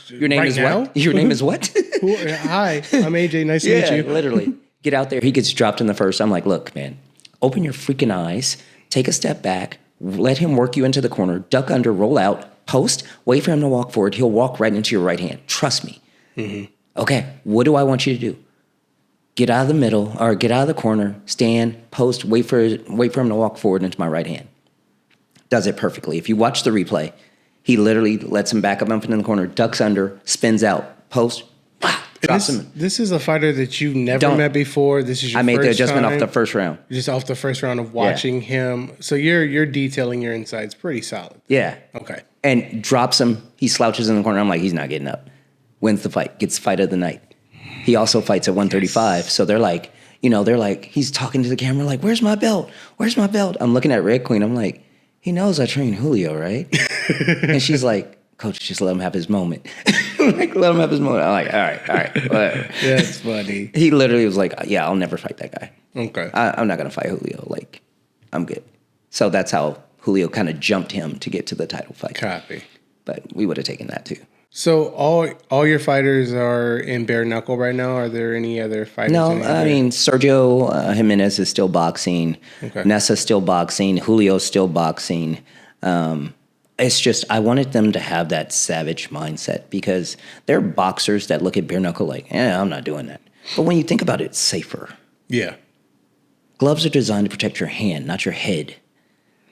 Your name is now? What? Your name is what? Hi, I'm AJ. Nice to meet you. Literally. Get out there. He gets dropped in the first. I'm like, look, man. Open your freaking eyes, take a step back, let him work you into the corner, duck under, roll out, post, wait for him to walk forward. He'll walk right into your right hand. Trust me. Mm-hmm. Okay, what do I want you to do? Get out of the middle, or get out of the corner, stand, post, wait for him to walk forward into my right hand. Does it perfectly. If you watch the replay, he literally lets him back up in the corner, ducks under, spins out, post, drops him. This is a fighter that you've never met before. This is your first time. I made the adjustment off the first round. Just off the first round of watching him. So you're detailing your insides pretty solid. Yeah. Okay. And drops him. He slouches in the corner. I'm like, he's not getting up. Wins the fight. Gets fight of the night. He also fights at 135. Yes. So they're like, he's talking to the camera like, where's my belt? Where's my belt? I'm looking at Red Queen. I'm like, he knows I train Julio, right? And she's like, Coach, just let him have his moment. Like, let him have his moment. I'm like, all right, whatever. That's funny. He literally was like, yeah, I'll never fight that guy. Okay. I'm not going to fight Julio. Like, I'm good. So that's how Julio kind of jumped him to get to the title fight. Copy. But we would have taken that too. So all your fighters are in bare knuckle right now? Are there any other fighters? No, I mean, Sergio Jimenez is still boxing. Okay. Nessa's still boxing. Julio's still boxing. It's just, I wanted them to have that savage mindset, because they're boxers that look at bare knuckle like, I'm not doing that. But when you think about it, it's safer. Yeah. Gloves are designed to protect your hand, not your head.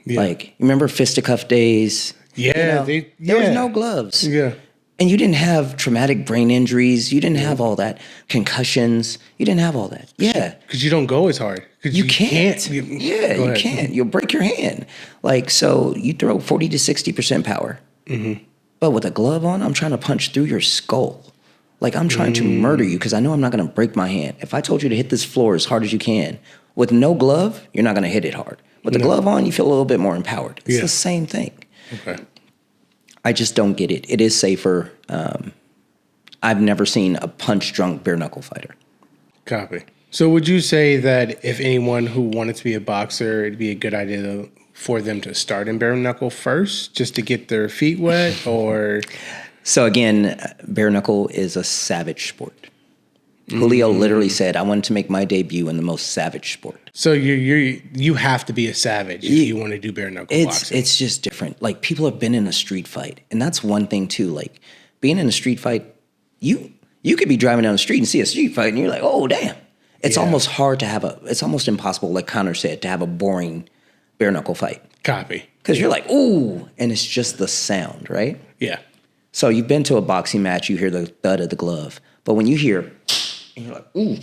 Yeah. Like, remember fisticuff days? Yeah. There was no gloves. Yeah. And you didn't have traumatic brain injuries. You didn't have all that. Concussions. You didn't have all that. Yeah. Because you don't go as hard. You can't. You can't. You'll break your hand. Like, so you throw 40 to 60% power. Mm-hmm. But with a glove on, I'm trying to punch through your skull. Like, I'm trying to murder you, because I know I'm not going to break my hand. If I told you to hit this floor as hard as you can, with no glove, you're not going to hit it hard. With the glove on, you feel a little bit more empowered. It's the same thing. Okay. I just don't get it. It is safer. I've never seen a punch-drunk bare-knuckle fighter. Copy. So would you say that if anyone who wanted to be a boxer, it'd be a good idea for them to start in bare-knuckle first, just to get their feet wet, or... So again, bare-knuckle is a savage sport. Julio literally said, I wanted to make my debut in the most savage sport. So you have to be a savage if you want to do bare knuckle boxing. It's just different. Like, people have been in a street fight, and that's one thing too. Like, being in a street fight, you could be driving down the street and see a street fight, and you're like, oh damn. It's almost hard to have it's almost impossible, like Connor said, to have a boring bare knuckle fight. Copy. Because you're like, ooh, and it's just the sound, right? Yeah. So you've been to a boxing match, you hear the thud of the glove, but when you hear, and you're like, ooh.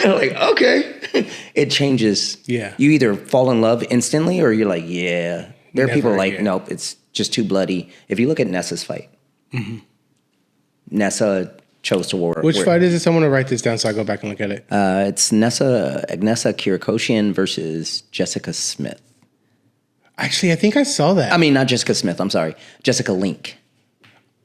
Like, okay. It changes. Yeah. You either fall in love instantly, or you're like, yeah. There are people like, nope, it's just too bloody. If you look at Nessa's fight, Nessa chose to war. Which fight is it? Someone to write this down so I go back and look at it. It's Agnesa Kirikoshian versus Jessica Smith. Actually, I think I saw that. I mean, not Jessica Smith. I'm sorry. Jessica Link.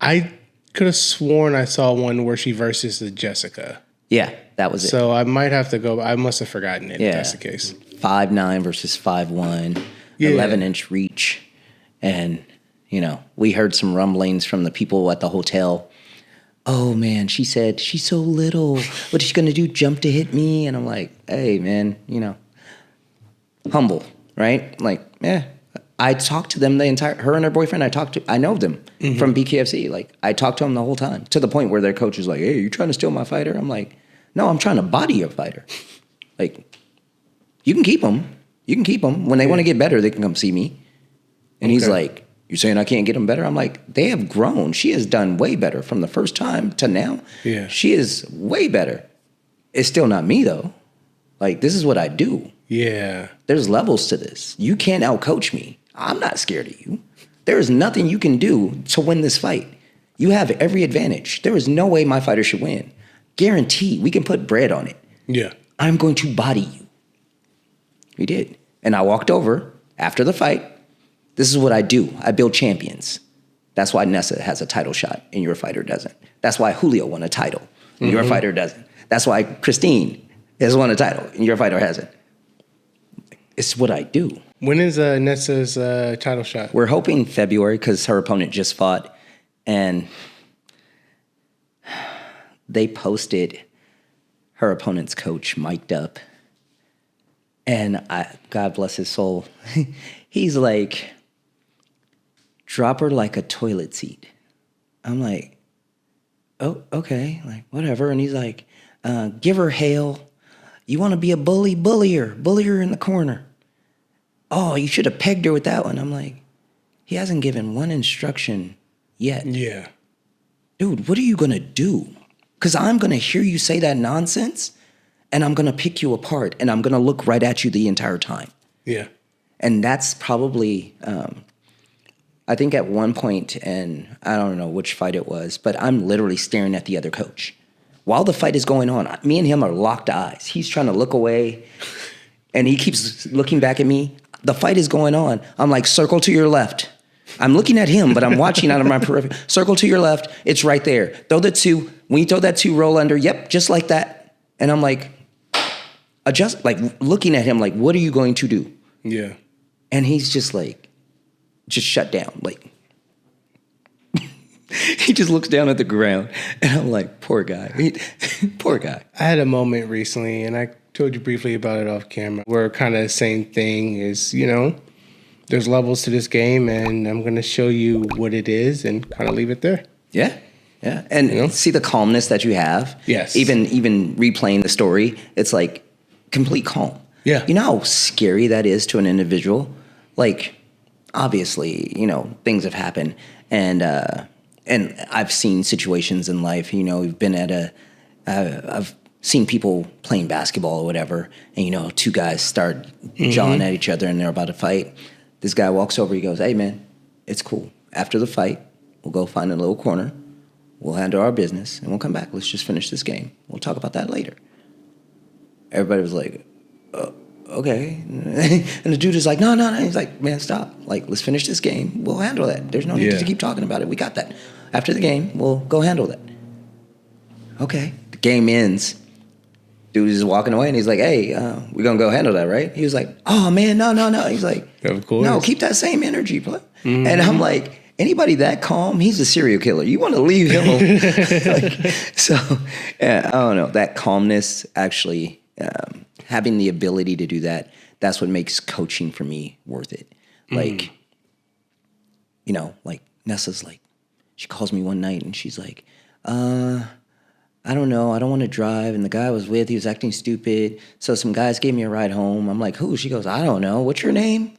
I could have sworn I saw one where she versus the Jessica. Yeah, that was it. So I might have to go. I must have forgotten it if that's the case. 5'9" versus 5'1", 11-inch reach. And, we heard some rumblings from the people at the hotel. Oh, man, she said, she's so little. What is she going to do, jump to hit me? And I'm like, hey, man, humble, right? Like, I talked to them her and her boyfriend, I know them from BKFC. Like, I talked to them the whole time, to the point where their coach was like, hey, you trying to steal my fighter? I'm like, no, I'm trying to body your fighter. Like, you can keep him. You can keep them. When they want to get better, they can come see me. And he's like, you're saying I can't get them better? I'm like, they have grown. She has done way better from the first time to now. Yeah. She is way better. It's still not me, though. Like, this is what I do. Yeah. There's levels to this. You can't outcoach me. I'm not scared of you. There is nothing you can do to win this fight. You have every advantage. There is no way my fighter should win. Guaranteed. We can put bread on it. Yeah. I'm going to body you. He did. And I walked over after the fight. This is what I do. I build champions. That's why Nessa has a title shot and your fighter doesn't. That's why Julio won a title and your fighter doesn't. That's why Christine has won a title and your fighter hasn't. It's what I do. When is Nessa's title shot? We're hoping February because her opponent just fought. And they posted her opponent's coach mic'd up. And God bless his soul, he's like, drop her like a toilet seat. I'm like, oh, okay, like whatever. And he's like, give her hail. You want to be a bully? Bully her in the corner. Oh, you should have pegged her with that one. I'm like, he hasn't given one instruction yet. Yeah. Dude, what are you going to do? Because I'm going to hear you say that nonsense, and I'm going to pick you apart, and I'm going to look right at you the entire time. Yeah. And that's probably, I think at one point, and I don't know which fight it was, but I'm literally staring at the other coach. While the fight is going on, me and him are locked eyes. He's trying to look away, and he keeps looking back at me. The fight is going on. I'm like, circle to your left. I'm looking at him, but I'm watching out of my periphery. Circle to your left. It's right there. Throw the two. When you throw that two, roll under. Yep, just like that. And I'm like, adjust, like looking at him like, what are you going to do? Yeah. And he's just like, just shut down. Like, he just looks down at the ground. And I'm like, poor guy. Poor guy. I had a moment recently, and I told you briefly about it off camera, where kind of the same thing is, there's levels to this game, and I'm going to show you what it is and kind of leave it there. Yeah. Yeah. And see the calmness that you have. Yes. Even replaying the story, it's like complete calm. Yeah. You know how scary that is to an individual? Like, obviously, things have happened. And I've seen situations in life, we've been at I've seen people playing basketball or whatever, and, two guys start jawing at each other and they're about to fight. This guy walks over, he goes, hey, man, it's cool. After the fight, we'll go find a little corner. We'll handle our business, and we'll come back. Let's just finish this game. We'll talk about that later. Everybody was like, okay. And the dude is like, no. He's like, man, stop. Like, let's finish this game. We'll handle that. There's no need to keep talking about it. We got that. After the game, we'll go handle that. Okay. The game ends. Dude is walking away, and he's like, hey, we're going to go handle that, right? He was like, oh, man, no. He's like, of course. No, keep that same energy, bro. Mm-hmm. And I'm like, anybody that calm, he's a serial killer. You want to leave him alone. I don't know. That calmness, actually, having the ability to do that, that's what makes coaching for me worth it. Like, like Nessa's like, she calls me one night and she's like, I don't know. I don't want to drive. And the guy I was with, he was acting stupid. So some guys gave me a ride home. I'm like, who? She goes, I don't know. What's your name?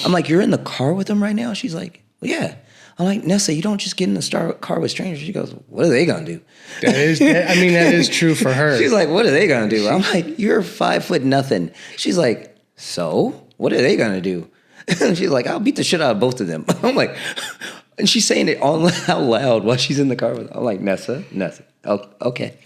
I'm like, you're in the car with them right now? She's like, well, yeah. I'm like, Nessa, you don't just get in the car with strangers. She goes, what are they going to do? That is true for her. She's like, what are they going to do? I'm like, you're 5'0". She's like, so what are they going to do? She's like, I'll beat the shit out of both of them. I'm like, and she's saying it all out loud while she's in the car with them. I'm like, Nessa. Oh, okay.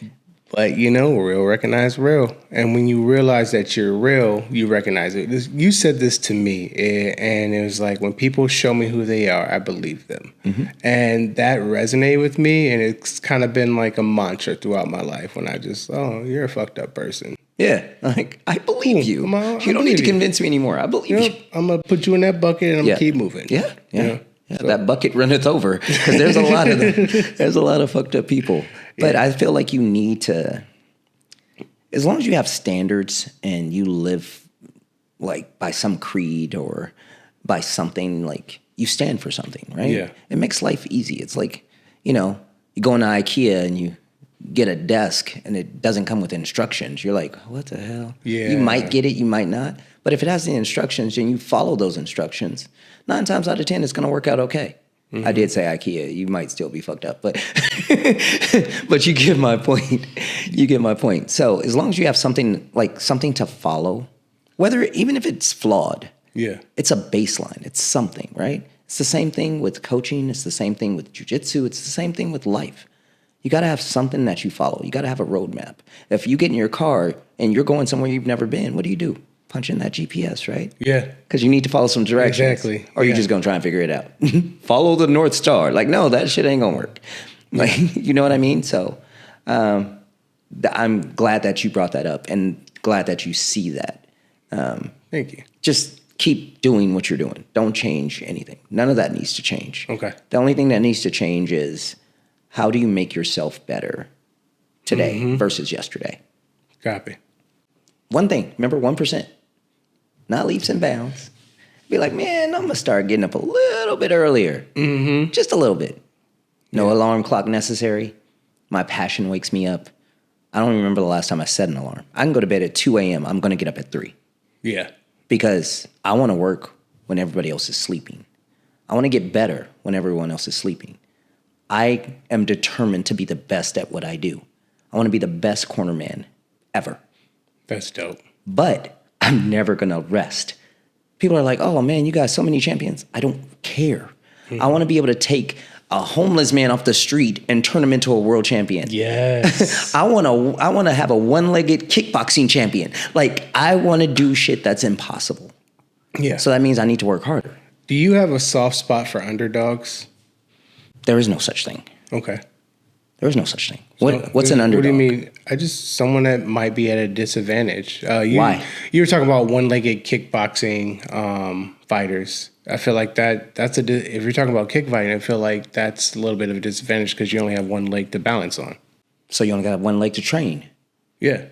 But real recognize real. And when you realize that you're real, you recognize it. You said this to me, and it was like, when people show me who they are, I believe them. Mm-hmm. And that resonated with me, and it's kind of been like a mantra throughout my life when I just, you're a fucked up person. Yeah, like, I believe you. You don't need to convince me anymore. I believe you. I'm going to put you in that bucket, and I'm going to keep moving. Yeah. So. That bucket runneth over, because there's a lot of them. There's a lot of fucked up people. But I feel like you need to, as long as you have standards and you live like by some creed or by something, like you stand for something, right? Yeah. It makes life easy. It's like, you go into IKEA and you get a desk and it doesn't come with instructions, you're like, what the hell? Yeah. You might get it, you might not. But if it has the instructions and you follow those instructions, 9 times out of 10, it's going to work out okay. Mm-hmm. I did say IKEA. You might still be fucked up, but but you get my point. You get my point. So as long as you have something to follow, even if it's flawed, it's a baseline. It's something, right? It's the same thing with coaching. It's the same thing with jiu-jitsu. It's the same thing with life. You got to have something that you follow. You got to have a roadmap. If you get in your car and you're going somewhere you've never been, what do? Punch in that GPS, right? Yeah. Because you need to follow some directions. Exactly. Or you're just going to try and figure it out. Follow the North Star. Like, no, that shit ain't going to work. Like, you know what I mean? So I'm glad that you brought that up and glad that you see that. Thank you. Just keep doing what you're doing. Don't change anything. None of that needs to change. Okay. The only thing that needs to change is how do you make yourself better today versus yesterday? Copy. One thing, remember 1%. Not leaps and bounds. Be like, man, I'm going to start getting up a little bit earlier. Mm-hmm. Just a little bit. No alarm clock necessary. My passion wakes me up. I don't remember the last time I set an alarm. I can go to bed at 2 a.m. I'm going to get up at 3. Yeah. Because I want to work when everybody else is sleeping. I want to get better when everyone else is sleeping. I am determined to be the best at what I do. I want to be the best corner man ever. That's dope. But I'm never going to rest. People are like, oh, man, you got so many champions. I don't care. I want to be able to take a homeless man off the street and turn him into a world champion. Yes. I want to have a one-legged kickboxing champion. Like, I want to do shit that's impossible. Yeah. So that means I need to work harder. Do you have a soft spot for underdogs? There is no such thing. Okay. There is no such thing. What's an underdog? What do you mean? Someone that might be at a disadvantage. Why? You were talking about one-legged kickboxing fighters. I feel like if you're talking about kick fighting, I feel like that's a little bit of a disadvantage because you only have one leg to balance on. So you only got one leg to train. Yeah.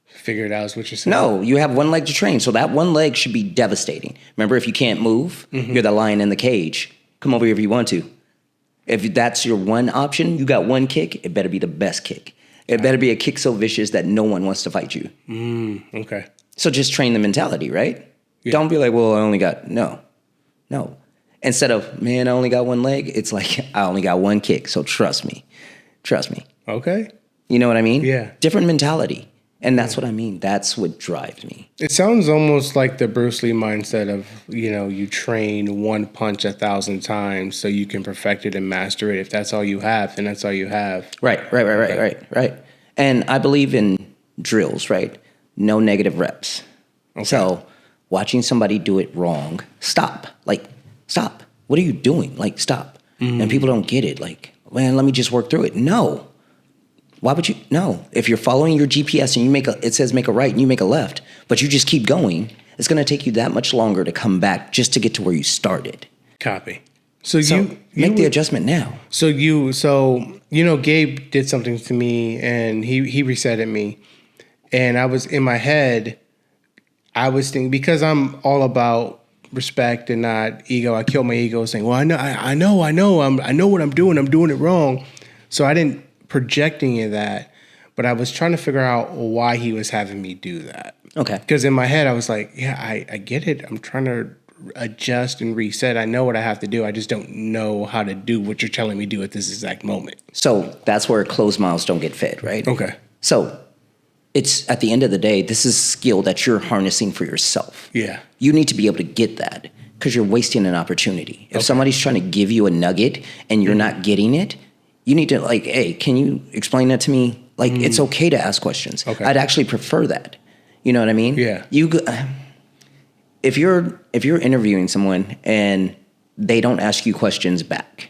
Figure it out is what you're saying. No, you have one leg to train. So that one leg should be devastating. Remember, if you can't move, you're the lion in the cage. Come over here if you want to. If that's your one option, you got one kick, it better be the best kick. It better be a kick so vicious that no one wants to fight you. Okay. So just train the mentality, right? Yeah. Don't be like, well, I only got, no. Instead of, man, I only got one leg, it's like, I only got one kick, so trust me. Okay. You know what I mean? Yeah. Different mentality. And that's what I mean. That's what drives me. It sounds almost like the Bruce Lee mindset of, you train one punch 1,000 times so you can perfect it and master it. If that's all you have, then that's all you have. Right. And I believe in drills, right? No negative reps. Okay. So watching somebody do it wrong, stop. Like, stop. What are you doing? Like, stop. And people don't get it. Like, man, let me just work through it. No. Why would you? No. If you're following your GPS and it says make a right and you make a left, but you just keep going, it's going to take you that much longer to come back just to get to where you started. Copy. So you make the adjustment now. So Gabe did something to me and he resetted me. And I was in my head, I was thinking, because I'm all about respect and not ego, I killed my ego saying, well, I know what I'm doing it wrong. So I didn't project any of that, but I was trying to figure out why he was having me do that. Okay. Because in my head, I was like, yeah, I get it. I'm trying to adjust and reset. I know what I have to do. I just don't know how to do what you're telling me to do at this exact moment. So that's where closed mouths don't get fed, right? Okay. So it's, at the end of the day, this is skill that you're harnessing for yourself. Yeah. You need to be able to get that because you're wasting an opportunity. If somebody's trying to give you a nugget and you're not getting it, you need to, like, hey, can you explain that to me? Like, it's okay to ask questions. Okay. I'd actually prefer that. You know what I mean? Yeah. If you're interviewing someone and they don't ask you questions back,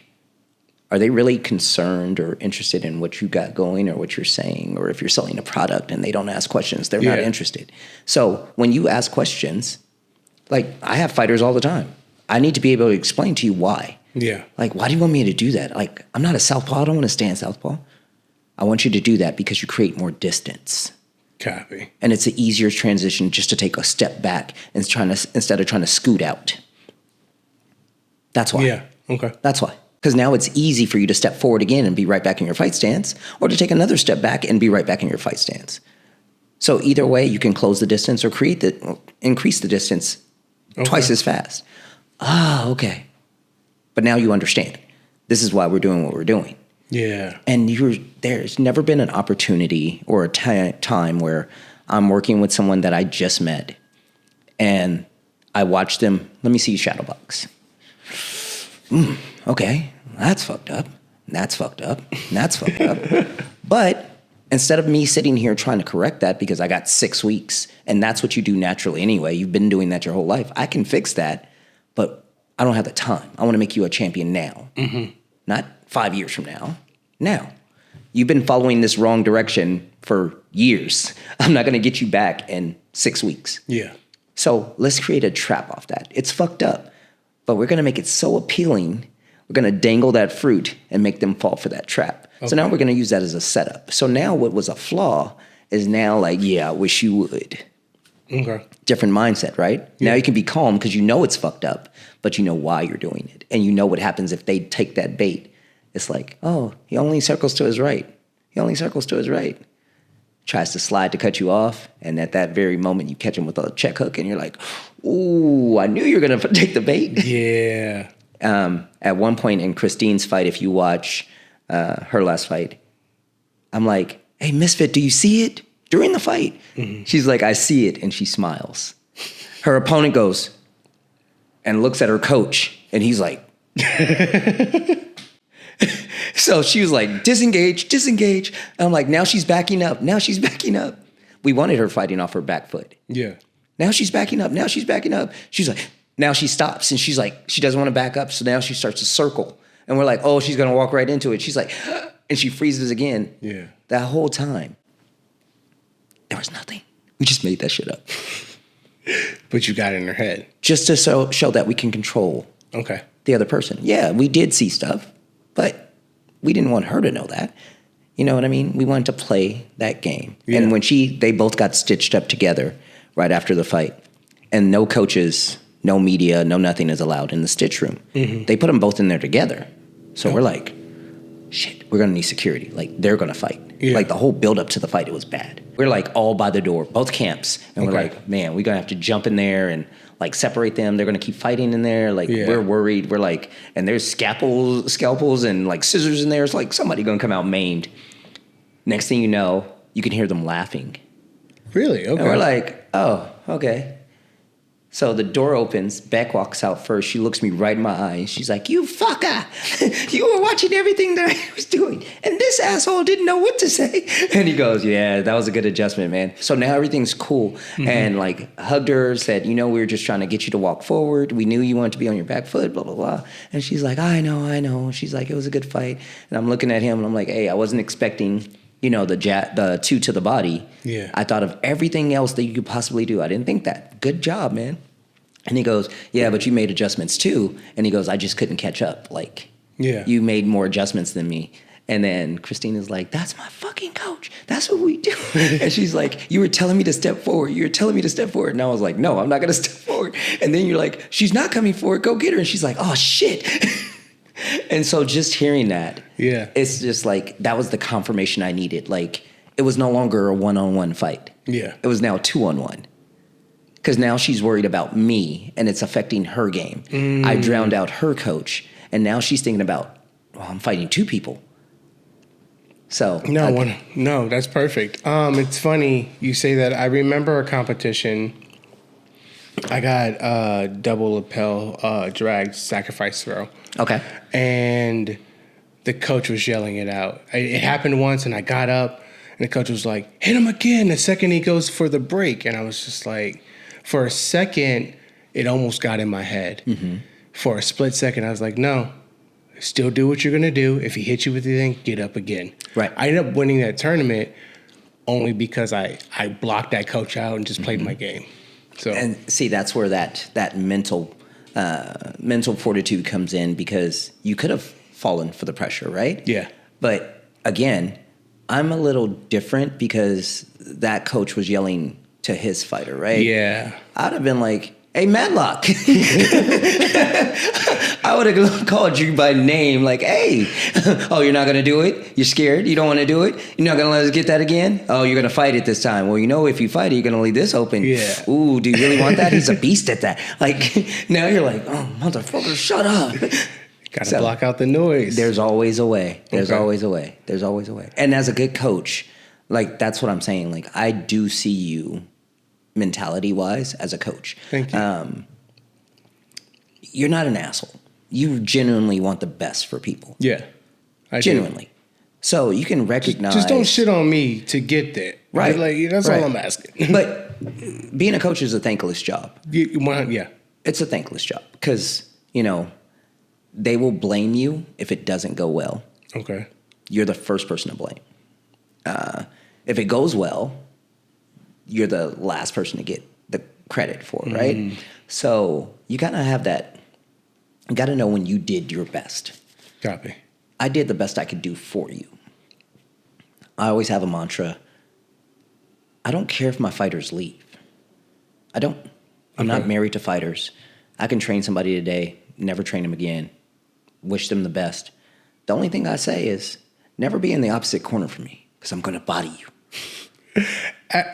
are they really concerned or interested in what you got going or what you're saying? Or if you're selling a product and they don't ask questions, they're not interested. So when you ask questions, like, I have fighters all the time. I need to be able to explain to you why. Yeah. Like, why do you want me to do that? Like, I'm not a southpaw. I don't want to stand southpaw. I want you to do that because you create more distance. Copy. And it's an easier transition just to take a step back and instead of trying to scoot out. That's why. Yeah. Okay. That's why. Because now it's easy for you to step forward again and be right back in your fight stance, or to take another step back and be right back in your fight stance. So either way, you can close the distance or increase the distance twice as fast. Ah, okay. But now you understand. This is why we're doing what we're doing. Yeah. And there's never been an opportunity or a time where I'm working with someone that I just met and I watch them, let me see you shadow box. Okay, that's fucked up. That's fucked up. That's fucked up. But instead of me sitting here trying to correct that because I got 6 weeks and that's what you do naturally anyway, you've been doing that your whole life, I can fix that, but I don't have the time. I want to make you a champion now, not 5 years from now. Now, you've been following this wrong direction for years. I'm not going to get you back in 6 weeks. Yeah. So let's create a trap off that. It's fucked up, but we're going to make it so appealing. We're going to dangle that fruit and make them fall for that trap. Okay. So now we're going to use that as a setup. So now what was a flaw is now like, yeah, I wish you would. Okay. Different mindset, right? Yeah. Now you can be calm because you know it's fucked up, but you know why you're doing it. And you know what happens if they take that bait. It's like, oh, he only circles to his right. He only circles to his right. Tries to slide to cut you off, and at that very moment, you catch him with a check hook, and you're like, ooh, I knew you were going to take the bait. Yeah. At one point in Christine's fight, if you watch her last fight, I'm like, hey, Misfit, do you see it? During the fight. Mm-hmm. She's like, I see it, and she smiles. Her opponent goes and looks at her coach, and he's like... So she was like, disengage, disengage. And I'm like, now she's backing up. Now she's backing up. We wanted her fighting off her back foot. Yeah. Now she's backing up. Now she's backing up. She's like, now she stops. And she's like, she doesn't want to back up. So now she starts to circle. And we're like, oh, she's going to walk right into it. She's like, and she freezes again. Yeah. That whole time, there was nothing. We just made that shit up. But you got it in her head. Just to show that we can control the other person. Yeah, we did see stuff, but we didn't want her to know that. You know what I mean? We wanted to play that game. Yeah. And when they both got stitched up together right after the fight, and no coaches, no media, no nothing is allowed in the stitch room. Mm-hmm. They put them both in there together. So we're like, shit, we're going to need security. Like, they're going to fight. Yeah. Like, the whole build up to the fight, it was bad. We're like all by the door, both camps. And we're like, man, we're going to have to jump in there and like separate them. They're going to keep fighting in there. Like, we're worried. We're like, and there's scalpels and like scissors in there. It's like somebody going to come out maimed. Next thing you know, you can hear them laughing. Really? Okay. And we're like, oh, okay. So the door opens, Beck walks out first. She looks me right in my eye. She's like, you fucker. You were watching everything that I was doing. And this asshole didn't know what to say. And he goes, yeah, that was a good adjustment, man. So now everything's cool. Mm-hmm. And like hugged her, said, you know, we were just trying to get you to walk forward. We knew you wanted to be on your back foot, blah, blah, blah. And she's like, I know. She's like, it was a good fight. And I'm looking at him and I'm like, hey, I wasn't expecting, you know, the 2 to the body. Yeah. I thought of everything else that you could possibly do. I didn't think that. Good job, man. And he goes, yeah, but you made adjustments too. And he goes, I just couldn't catch up. Like, you made more adjustments than me. And then Christine is like, that's my fucking coach. That's what we do. And she's like, you were telling me to step forward. You were telling me to step forward. And I was like, no, I'm not going to step forward. And then you're like, she's not coming forward. Go get her. And she's like, oh, shit. And so just hearing that, it's just like, that was the confirmation I needed. Like, it was no longer a one-on-one fight. Yeah. It was now 2-on-1. Because now she's worried about me, and it's affecting her game. I drowned out her coach, and now she's thinking about, well, I'm fighting 2 people. So no, that's perfect. It's funny you say that. I remember a competition. I got double lapel drag sacrifice throw. Okay. And the coach was yelling it out. It happened once, and I got up, and the coach was like, hit him again. The second he goes for the break, and I was just like, for a second, it almost got in my head. Mm-hmm. For a split second, I was like, no, still do what you're going to do. If he hits you with the thing, get up again. Right. I ended up winning that tournament only because I blocked that coach out and just played my game. So, and see, that's where that mental fortitude comes in, because you could have fallen for the pressure, right? Yeah. But again, I'm a little different because that coach was yelling to his fighter, right? Yeah. I'd have been like, hey, Matlock. I would have called you by name, like, hey, oh, you're not going to do it? You're scared? You don't want to do it? You're not going to let us get that again? Oh, you're going to fight it this time. Well, if you fight it, you're going to leave this open. Yeah. Ooh, do you really want that? He's a beast at that. Like, now you're like, oh, motherfucker, shut up. Got to block out the noise. There's always a way. There's Okay. always a way. There's always a way. And as a good coach, like, that's what I'm saying. Like, I do see you mentality-wise as a coach. Thank you. You're not an asshole. You genuinely want the best for people. Yeah. I Genuinely. So you can recognize... Just don't shit on me to get there. Right. Like, that's Right. all I'm asking. But being a coach is a thankless job. Yeah. It's a thankless job because, they will blame you if it doesn't go well. Okay. You're the first person to blame. If it goes well, you're the last person to get the credit for, right? Mm. So you gotta have that. You gotta know when you did your best. Copy. I did the best I could do for you. I always have a mantra. I don't care if my fighters leave. I don't. I'm not married to fighters. I can train somebody today, never train them again, wish them the best. The only thing I say is never be in the opposite corner from me because I'm going to body you.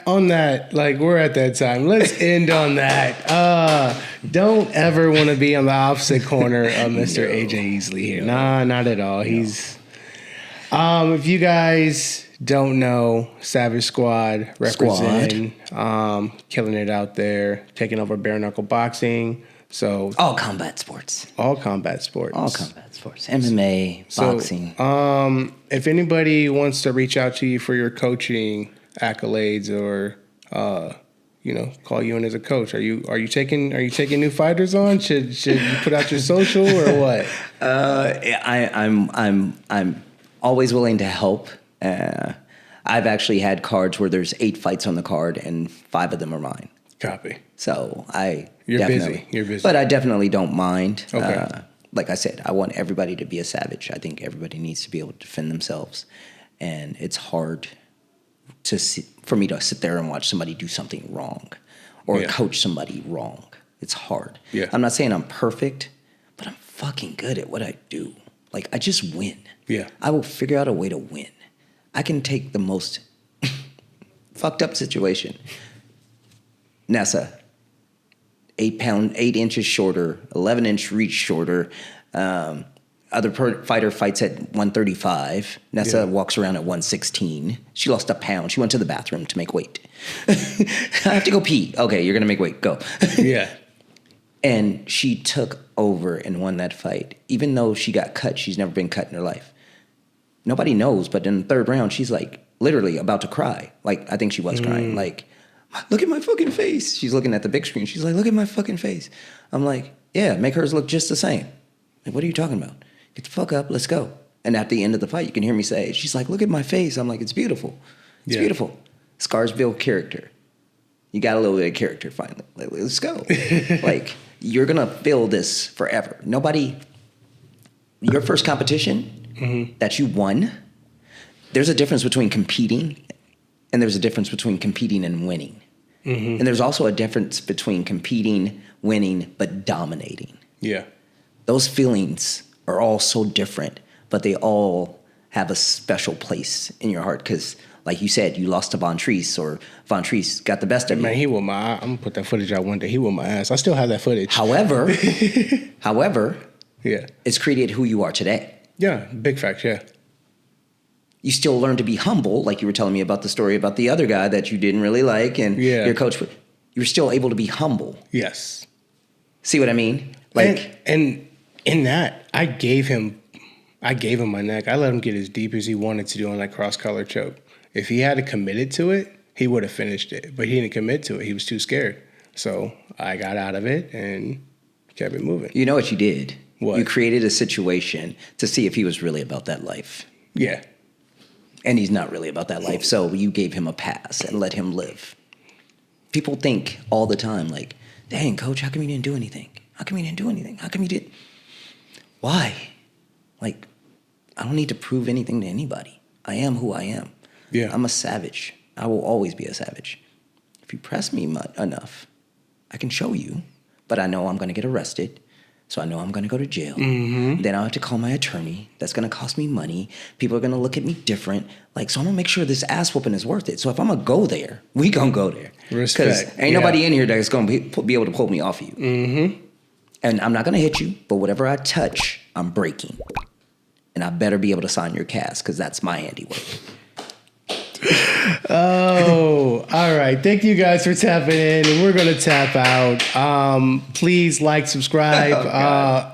On that, like, we're at that time. Let's end on that. Don't ever want to be on the opposite corner of Mr. AJ Easley here. Nah, not at all. He's if you guys don't know, Savage Squad representing, killing it out there, taking over bare knuckle boxing. So all combat sports. All combat sports. All combat sports. MMA, boxing. So, if anybody wants to reach out to you for your coaching accolades or call you in as a coach, are you taking new fighters on? Should you put out your social or what? I'm always willing to help. I've actually had cards where there's 8 fights on the card and 5 of them are mine. Copy. So You're busy. But I definitely don't mind. Okay. Like I said, I want everybody to be a savage. I think everybody needs to be able to defend themselves, and it's hard for me to sit there and watch somebody do something wrong or coach somebody wrong. It's hard. Yeah. I'm not saying I'm perfect, but I'm fucking good at what I do. Like, I just win. Yeah. I will figure out a way to win. I can take the most fucked up situation. Nessa, 8 inches shorter, 11-inch reach shorter. Other fighter fights at 135. Nessa walks around at 116. She lost a pound. She went to the bathroom to make weight. I have to go pee. Okay, you're going to make weight. Go. Yeah. And she took over and won that fight. Even though she got cut, she's never been cut in her life. Nobody knows, but in the 3rd round, she's like literally about to cry. Like, I think she was crying. Like, look at my fucking face. She's looking at the big screen. She's like, look at my fucking face. I'm like, yeah, make hers look just the same. Like, what are you talking about? Get the fuck up. Let's go. And at the end of the fight, you can hear me say, she's like, look at my face. I'm like, it's beautiful. It's beautiful. Scars build character. You got a little bit of character finally. Like, let's go. Like, you're going to feel this forever. Your first competition that you won, there's a difference between competing and there's a difference between competing and winning. And there's also a difference between competing, winning, but dominating. Yeah. Those feelings are all so different, but they all have a special place in your heart because, like you said, you lost to Von Treese, or Von Treese got the best of you. Man, he whooped my ass. I'm going to put that footage out one day. He whooped my ass. I still have that footage. However, yeah, it's created who you are today. Yeah, big facts, yeah. You still learn to be humble, like you were telling me about the story about the other guy that you didn't really like, and your coach. You're still able to be humble. Yes. See what I mean? Like, and in that, I gave him my neck. I let him get as deep as he wanted to do on that cross collar choke. If he had committed to it, he would have finished it. But he didn't commit to it. He was too scared. So I got out of it and kept it moving. You know what you did? What? You created a situation to see if he was really about that life. Yeah. And he's not really about that life. So you gave him a pass and let him live. People think all the time, like, dang, coach, how come you didn't do anything? How come you didn't do anything? How come you didn't? Why? Like, I don't need to prove anything to anybody. I am who I am. Yeah. I'm a savage. I will always be a savage. If you press me enough, I can show you. but I know I'm going to get arrested. So I know I'm going to go to jail. Then I'll have to call my attorney. That's going to cost me money. People are going to look at me different. Like, so I'm going to make sure this ass whooping is worth it. So if I'm going to go there, we going to go there. Respect. Because ain't nobody in here that's going to be able to pull me off of you. And I'm not going to hit you, but whatever I touch, I'm breaking. And I better be able to sign your cast because that's my handiwork. Oh, all right. Thank you guys for tapping in, and we're going to tap out. Please like, subscribe.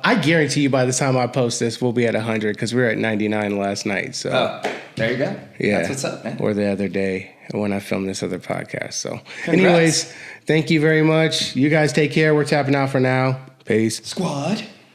I guarantee you by the time I post this, we'll be at 100 because we were at 99 last night. So there you go. Yeah, that's what's up, man. Or the other day when I filmed this other podcast. So, anyways, thank you very much. You guys take care. We're tapping out for now. Peace. Squad.